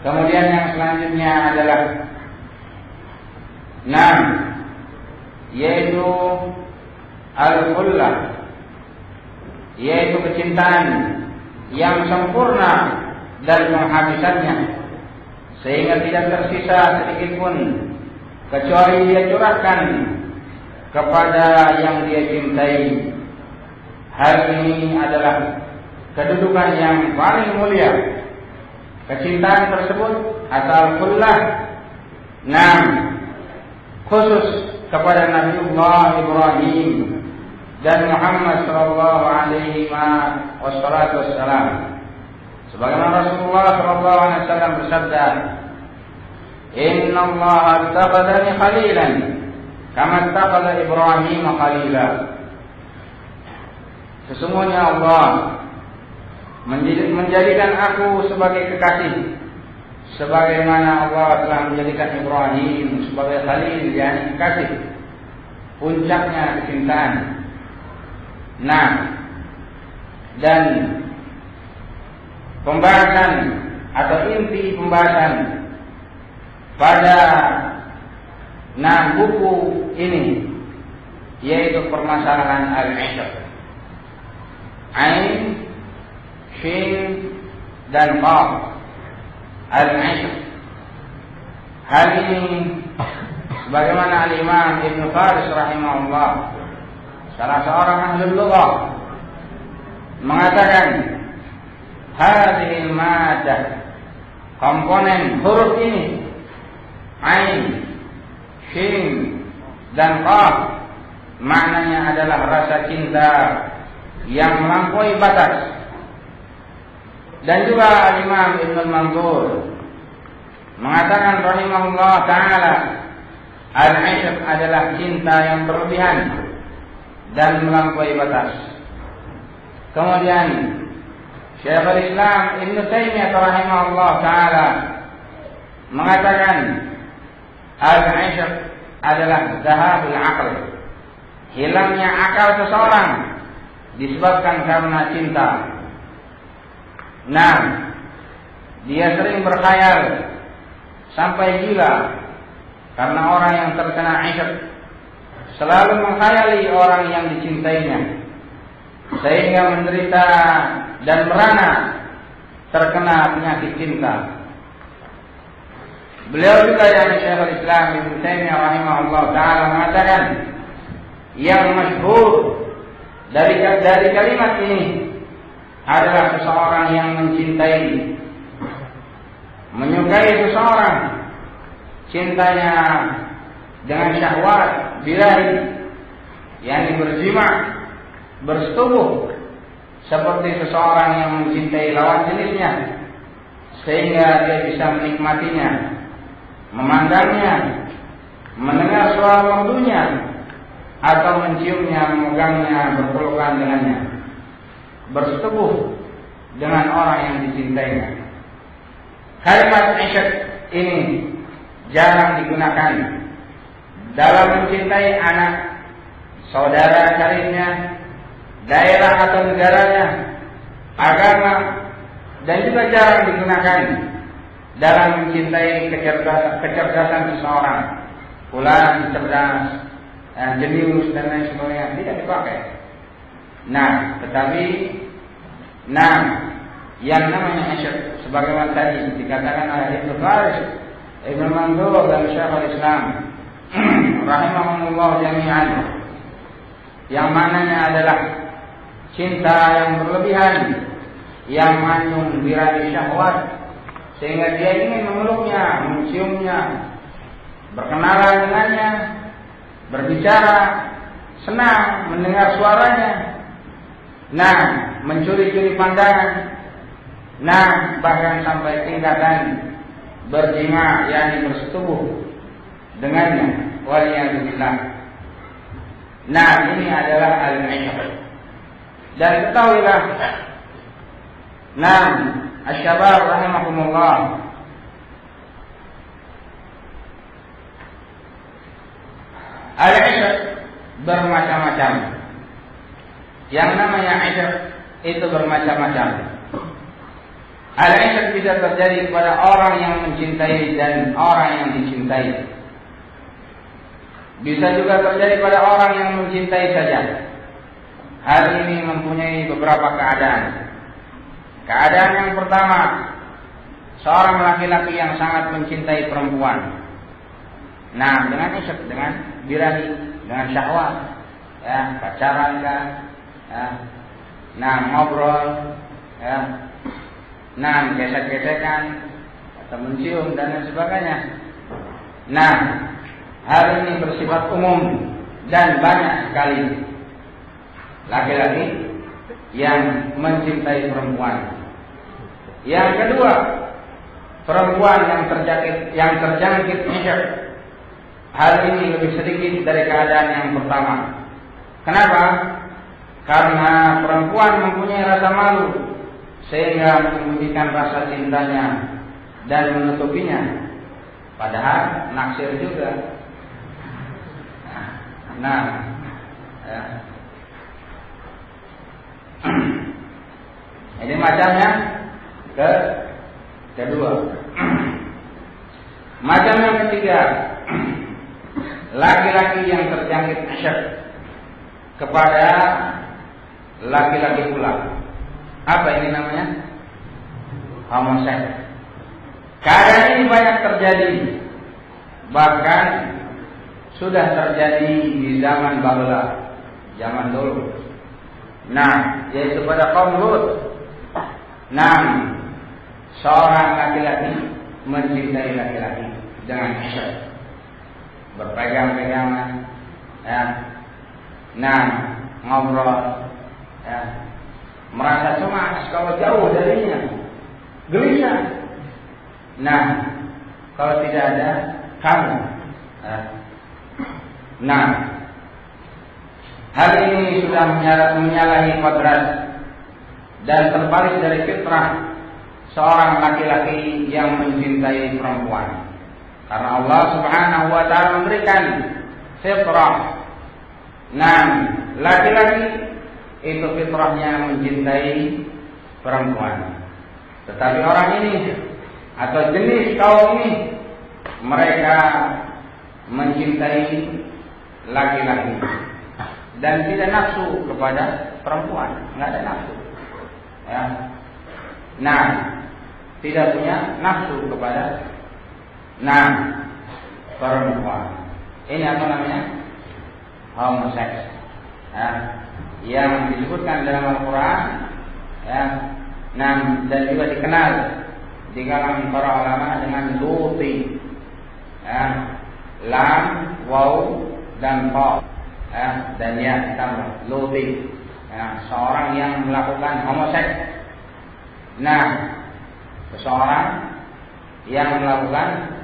Kemudian yang selanjutnya adalah yaitu al-khullah, yaitu kecintaan yang sempurna dan penghabisannya, sehingga tidak tersisa sedikit pun kecuali dia curahkan kepada yang dia cintai. Hal ini adalah kedudukan yang paling mulia. Kecintaan tersebut atau khullah khusus kepada Nabiullah Ibrahim dan Muhammad sallallahu alaihi wasallam. Sebagaimana Rasulullah sallallahu alaihi wasallam bersabda, "Inna Allah attakhadhani khalilan kama attakhadha Ibrahim khalila." Sesungguhnya Allah menjadikan aku sebagai kekasih, sebagaimana Allah telah menjadikan Ibrahim sebagai khalil, yakni kekasih, puncaknya kecintaan. Dan pembahasan atau inti pembahasan pada buku ini yaitu permasalahan al-'ishq. Ain, shin dan qaf. Al-'ishq. Hal ini sebagaimana al-Imam Ibn Faris rahimahullah, salah seorang ahli lughah, mengatakan hadhihi al-maddah, komponen huruf ini, ain, shin dan qaf, maknanya adalah rasa cinta yang melampaui batas. Dan juga Imam Ibn al-Manzur mengatakan rahimahullah ta'ala, al-'ishq adalah cinta yang berlebihan dan melampaui batas. Kemudian Syekhul Islam Ibn Taimiyah rahimahullah ta'ala mengatakan al-'ishq adalah dhahabul aql, hilangnya akal seseorang disebabkan karena cinta. Dia sering berkhayal sampai gila karena orang yang terkena 'ishq selalu menghayali orang yang dicintainya, sehingga menderita dan merana terkena penyakit cinta. Beliau juga yang Syekhul Islam Ibn Taimiyah rahimahullah ta'ala mengatakan yang masyhur dari kalimat ini adalah seseorang yang mencintai, menyukai seseorang, cintanya dengan syahwat birahi, yakni berjima, bersetubuh, seperti seseorang yang mencintai lawan jenisnya, sehingga dia bisa menikmatinya, memandangnya, mendengar suara merdunya, atau menciumnya, memegangnya, berpelukan dengannya, bersetubuh dengan orang yang dicintainya. Kalimat 'ishq ini jarang digunakan dalam mencintai anak, saudara karibnya, daerah atau negaranya, agama, dan juga jarang digunakan dalam mencintai kecerdasan seseorang. Fulan cerdas, jenius dan lain sebagainya, tidak dipakai. Nah, tetapi yang namanya isyq, sebagaimana tadi dikatakan oleh Ibnu Faris, Ibnu Mandur dan Syekhul Islam rahimahumullah jami'an, yang mananya adalah cinta yang berlebihan, yang mengandung birani syahwat, sehingga dia ingin memeluknya, menciumnya, berkenalan dengannya, berbicara, senang mendengar suaranya, mencuri-curi pandangan, bahkan sampai tingkatan berjima, yakni bersetubuh dengannya, waliyadzubillah. Ini adalah al-isyq. Dan ketahuilah, asy-syabab rahimakumullah, al-isyq bermacam-macam. Yang namanya isyq itu bermacam-macam. Al-isyq bisa terjadi kepada orang yang mencintai dan orang yang dicintai. Bisa juga terjadi pada orang yang mencintai saja. Hal ini mempunyai beberapa keadaan. Keadaan yang pertama, seorang laki-laki yang sangat mencintai perempuan. Dengan isyq, dengan birani, dengan syahwat, pacaran kan, ngobrol, gesek-gesekan atau mencium dan lain sebagainya. Hal ini bersifat umum dan banyak sekali laki-laki yang mencintai perempuan. Yang kedua, perempuan yang terjangkit isyq. Hal ini lebih sedikit dari keadaan yang pertama. Kenapa? Karena perempuan mempunyai rasa malu, sehingga menyembunyikan rasa cintanya dan menutupinya. Padahal naksir juga. Ini macamnya kedua. Macam yang ketiga, laki-laki yang terjangkit isyq kepada laki-laki pula. Apa ini namanya? Homoseks. Keadaan ini banyak terjadi, bahkan sudah terjadi di zaman bahula, zaman dulu. Yaitu pada kaum Lut. Seorang laki-laki mencintai laki-laki dengan isyq, berpegang-pegangan, ngobrol, merasa cemas kalau jauh darinya, gelisah. Kalau tidak ada kamu. Hal ini sudah menyalahi kodrat dan terbalik dari fitrah seorang laki-laki yang mencintai perempuan. Karena Allah Subhanahu wa ta'ala memberikan fitrah. Laki-laki itu fitrahnya mencintai perempuan. Tetapi orang ini atau jenis kaum ini, mereka mencintai laki-laki dan tidak nafsu kepada perempuan, nggak ada nafsu. Tidak punya nafsu kepada perempuan. Ini apa namanya? Homoseks. Yang disebutkan dalam Al-Quran, dan juga dikenal di kalangan para ulama dengan luti. Lam, waw, dan fa, dan ya ditambah luti. Seorang yang melakukan homoseks. Seseorang yang melakukan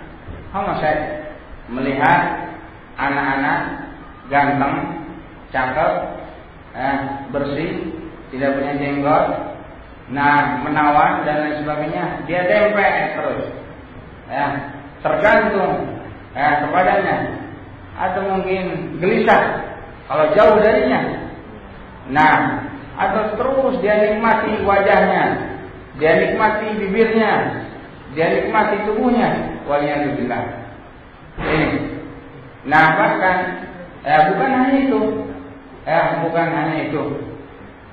homoseks, melihat anak-anak ganteng, cakep, bersih, tidak punya jenggot, menawan dan lain sebagainya, dia dempet terus, tergantung kepadanya, atau mungkin gelisah kalau jauh darinya. atau terus dia nikmati wajahnya, dia nikmati bibirnya, dia nikmati tubuhnya, waliyadzubillah. Ini. Nah bahkan bukan hanya itu, bukan hanya itu.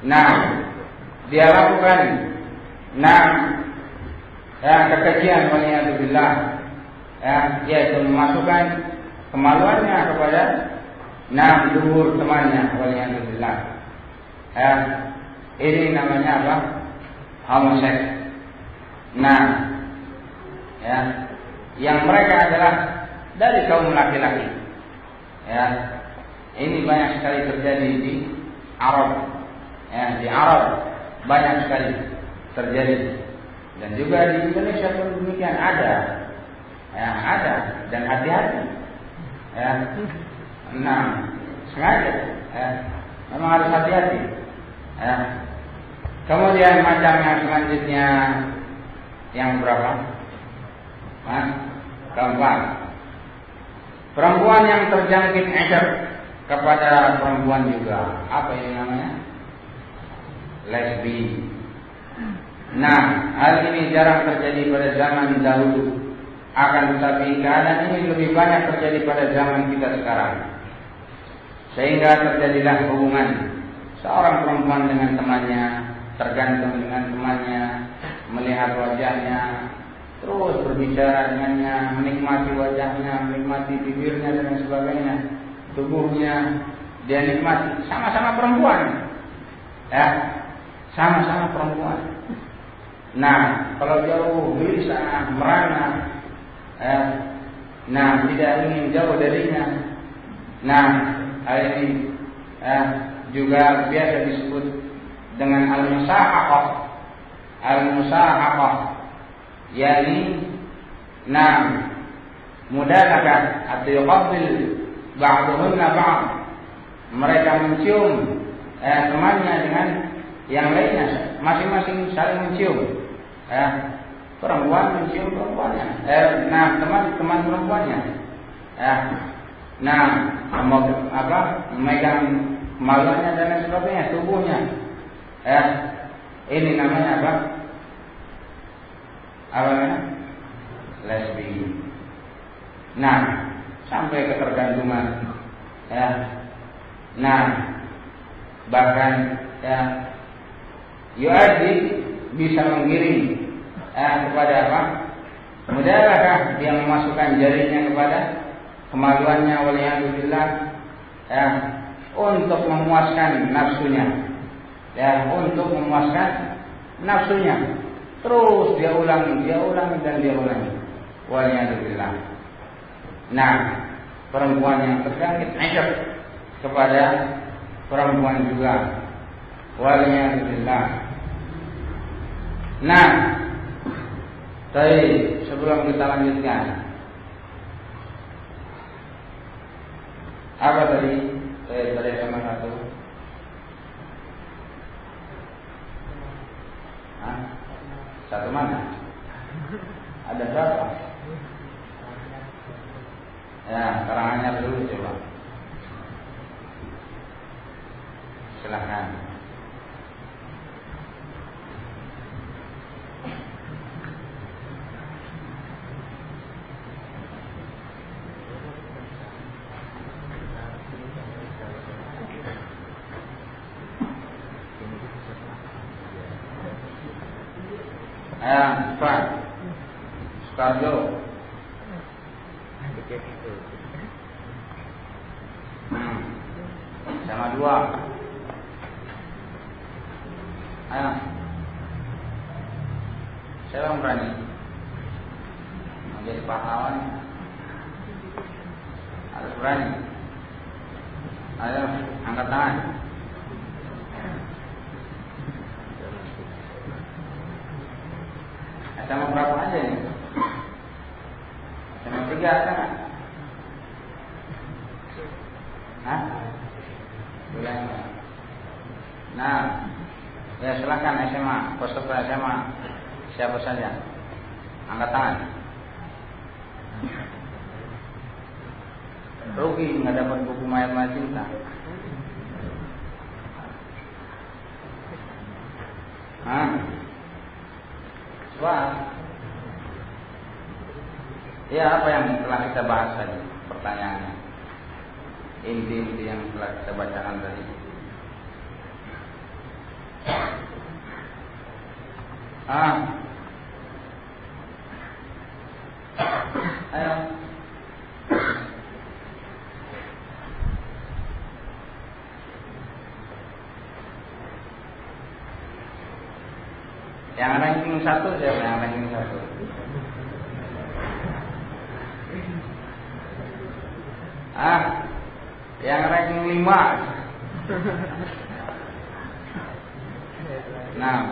Nah dia lakukan, kekejian waliyadzubillah, yaitu memasukkan kemaluannya kepada luhur temannya waliyadzubillah. Ini namanya apa? Homoseks. Yang mereka adalah dari kaum laki-laki. Ini banyak sekali terjadi di Arab. Di Arab banyak sekali terjadi. Dan juga di Indonesia pun demikian ada. Ada dan hati-hati. Sengaja. Memang harus hati-hati. Kemudian macam yang selanjutnya yang berapa? Keempat. Perempuan yang terjangkit HIV kepada perempuan juga. Apa ini namanya? Lesbi. Hal ini jarang terjadi pada zaman dahulu. Akan tetapi keadaan ini lebih banyak terjadi pada zaman kita sekarang. Sehingga terjadilah hubungan seorang perempuan dengan temannya, tergantung dengan temannya, melihat wajahnya, terus berbicara dengannya, menikmati wajahnya, menikmati bibirnya dan sebagainya, tubuhnya, dia nikmati. Sama-sama perempuan, sama-sama perempuan. Kalau jauh bisa merana, tidak ingin jauh darinya. Hal ini juga biasa disebut dengan al-musahaqah. Al-musahaqah, yakni mudalakah atau yuqabbil ba'duhunna ba'd. Mereka mencium temannya dengan yang lainnya, masing-masing saling mencium. Perempuan mencium perempuannya, teman perempuannya. Memegang kemaluannya dan lain sebagainya, tubuhnya. Ini namanya apa? Lesbi. Sampai ketergantungan. Bahkan yu'addi, bisa menggiring kepada apa? Mudahkah dia memasukkan jarinya kepada kemaluannya waliyadzubillah, untuk memuaskan nafsunya, untuk memuaskan nafsunya. Terus dia ulangi dan dia ulangi, waliyadzubillah. Perempuan yang terjangkit HIV kepada perempuan juga, waliyadzubillah. Baik, sebelum kita lanjutkan, apa tadi? Tadi sama satu. Satu mana? Ada berapa? Karangannya dulu coba. Silakan. Sukarjo. Sama dua. Ayo. Siapa yang berani menjadi pahlawan? Harus berani. Ayo, angkat tangan. Sama berapa aja nih? Sama 3 ada nggak? Boleh. Ya silakan SMA, peserta SMA siapa saja, angkat tangan. Rugi nggak dapat buku Mayat Cinta. Wah. Ya, apa yang telah kita bahas tadi? Pertanyaannya. Inti-inti yang telah kita bacakan tadi. Ayo. Yang ranking 1 siapa yang ranking 1? Yang ranking 5. Nah.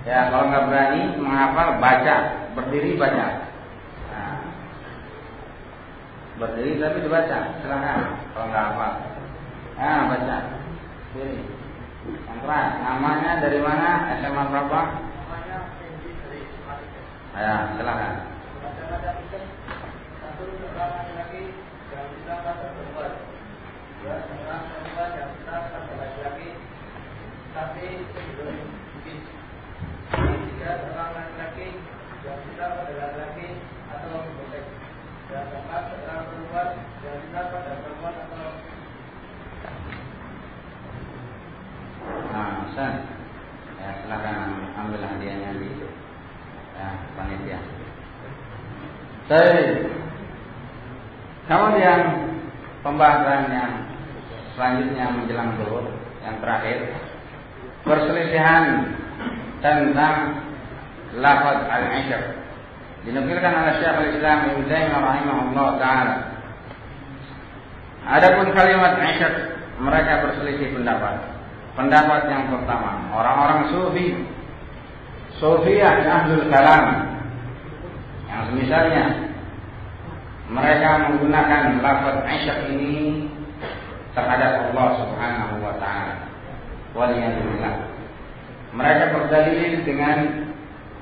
Ya, kalau nggak berani menghafal, baca, berdiri baca. Berdiri tapi dibaca, silakan. Kalau nggak hafal, baca. Berdiri. Yang keras. Namanya dari mana? SMA berapa? Namanya Fendi dari Malaysia. Ya, silakan. Satu seorang laki-laki yang bisa kata perempuan. Dua seorang perempuan yang bisa kata laki-laki. Tapi belum mungkin. Tiga seorang laki-laki yang bisa pada laki-laki atau bebek. Dan keempat seorang perempuan yang bisa pada perempuan atau Ustaz. Ya, silakan ambil hadiahnya di panitia. Kemudian pembahasan yang selanjutnya menjelang zuhur yang terakhir, perselisihan tentang lafaz al-'ishr. Dinukilkan oleh Syekhul Islam Ibnu Taimiyah rahimahullah taala. Adapun kalimat 'ishr, mereka berselisih pendapat. Pendapat yang pertama, orang-orang Sufiyah Ahlul Kalam, yang semisalnya mereka menggunakan lafaz 'ishr ini terhadap Allah Subhanahu wa taala. Waliyadillah. Mereka berdalil dengan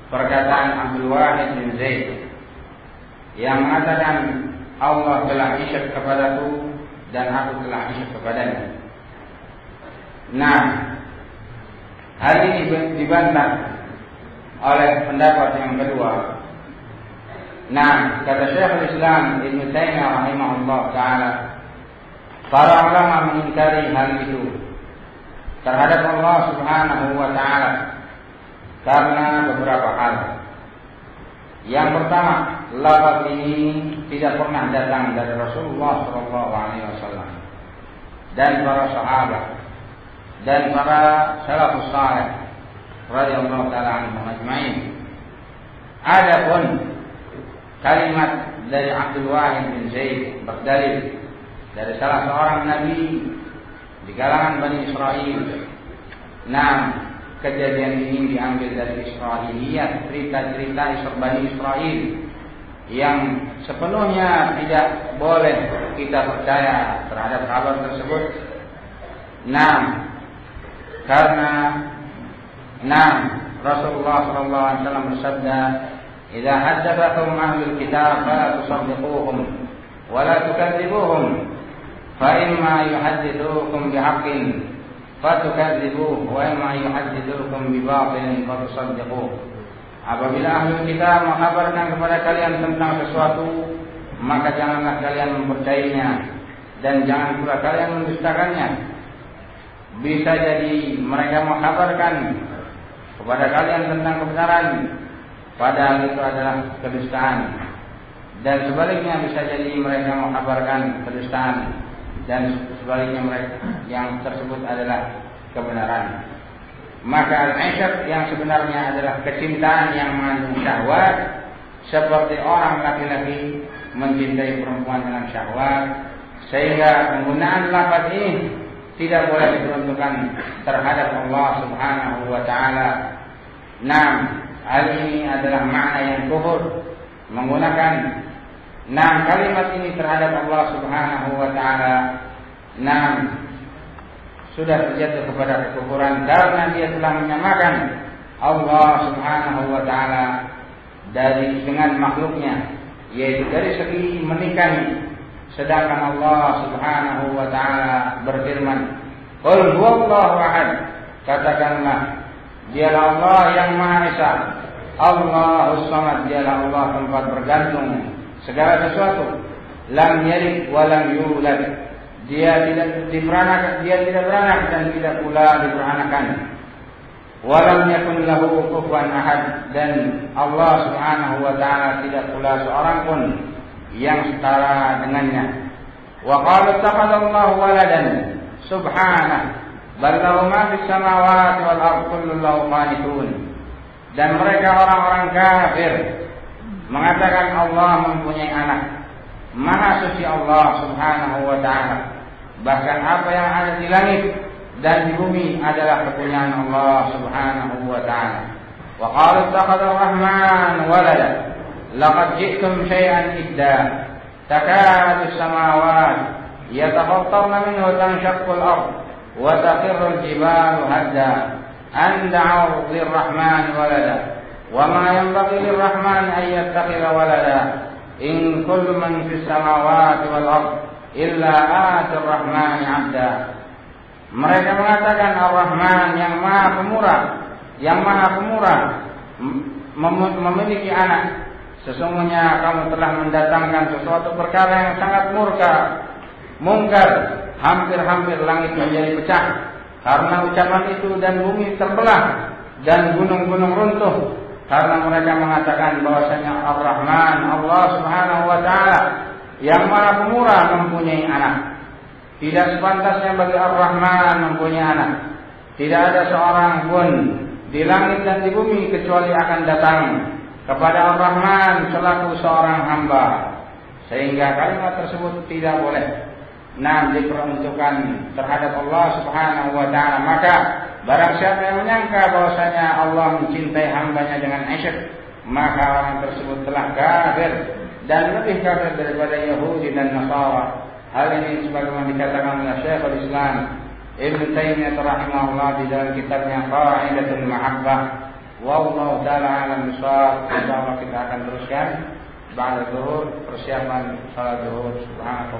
perkataan Abdul Wahid bin Zaid yang mengatakan Allah telah 'ishr kepadaku dan aku telah 'ishr kepadanya. Nah, hal ini dibantah oleh pendapat yang kedua. Nah, kata Syekhul Islam Ibnu Taimiyah rahimahullah taala, para ulama mengingkari hal itu terhadap Allah Subhanahu wa taala karena beberapa hal. Yang pertama, lafaz ini tidak pernah datang dari Rasulullah SAW dan para sahabat dan para salafus saleh radhiyallahu taala anhum ajma'in. Adapun kalimat dari Abdul Wahid bin Zaid berdalil dari salah seorang nabi di kalangan Bani Israel. Nah, kejadian ini diambil dari Israiliyat, cerita-cerita Bani Israel yang sepenuhnya tidak boleh kita percaya terhadap kabar tersebut. Nah, karena Rasulullah SAW bersabda, "Idza haddatsakum ahlul kitab fala tusaddiquhum wa la tukadzibuhum, fa imma yuhaddithukum bihaqqin fatukadzibuhu wa imma yuhaddithukum bibatilin fatusaddiquhu." Apabila ahlul kitab mengabarkan kepada kalian tentang sesuatu, maka janganlah kalian mempercayainya dan jangan pula kalian mendustakannya. Bisa jadi mereka mengkabarkan kepada kalian tentang kebenaran, padahal itu adalah kedustaan. Dan sebaliknya bisa jadi mereka mengkabarkan kedustaan, dan sebaliknya mereka yang tersebut adalah kebenaran. Maka al-'ishr yang sebenarnya adalah kecintaan yang mengandung syahwat, seperti orang laki-laki mencintai perempuan dengan syahwat, sehingga penggunaan lafaz ini tidak boleh diperuntukkan terhadap Allah Subhanahu wa taala. Nah, hal ini adalah makna yang kufur, menggunakan kalimat ini terhadap Allah Subhanahu wa taala. Sudah terjatuh kepada kekufuran karena dia telah menyamakan Allah Subhanahu wa taala dengan makhluknya, yaitu dari segi menikahi Sedangkan Allah Subhanahu wa taala berfirman, "Qul huwallahu ahad." Katakanlah, dialah Allah yang Maha Esa. Allahus Samad, dialah Allah tempat bergantung segala sesuatu. Lam yalid wa lam yulad. Dia tidak beranak dan tidak pula diperanakan. Wa lam yakun lahu kufuwan ahad, dan Allah Subhanahu wa taala tidak pula seorang pun yang setara dengannya. Wa qalu ittakhadallahu waladan subhanahu bal lahu ma fis samawati wal ardi kullu lahu qanitun. Dan mereka orang-orang kafir mengatakan Allah mempunyai anak. Maha suci Allah Subhanahu wa taala. Bahkan apa yang ada di langit dan di bumi adalah kepunyaan Allah Subhanahu wa taala. Wa qalu ittakhadar rahman walada laqad ji'tum syai'an idda takadu as-samawati yatafattarna minhu wa tanshaqqu al-ard wa takhirru al-jibalu hadda an da'u lir-rahmani walada wa ma yanbaghi lir-rahmani an yattakhidha walada in kullu man fis samawati wal ard illa atir rahmani 'abda. Mereka mengatakan Ar-Rahman yang Maha Pemurah memiliki anak. Sesungguhnya kamu telah mendatangkan sesuatu perkara yang sangat mungkar. Hampir-hampir langit menjadi pecah karena ucapan itu, dan bumi terbelah dan gunung-gunung runtuh karena mereka mengatakan bahwasanya Ar-Rahman, Allah Subhanahu wa taala yang Maha Pemurah mempunyai anak. Tidak sepantasnya bagi Ar-Rahman mempunyai anak. Tidak ada seorang pun di langit dan di bumi kecuali akan datang kepada Ar-Rahman selaku seorang hamba, sehingga kalimat tersebut tidak boleh diperuntukkan terhadap Allah Subhanahu wa taala. Maka barang siapa yang menyangka bahwasanya Allah mencintai hambanya dengan isyrik, maka orang tersebut telah kafir dan lebih kafir daripada Yahudi dan Nasara. Hal ini sebagaimana dikatakan oleh Syekhul Islam Ibn Taimiyah rahimahullah di dalam kitabnya Qaidatul Mahabbah. Wallahu ta'ala a'lam bishawab. Insyaallah kita akan teruskan ba'da zuhur, persiapan salat zuhur. Subhanallah.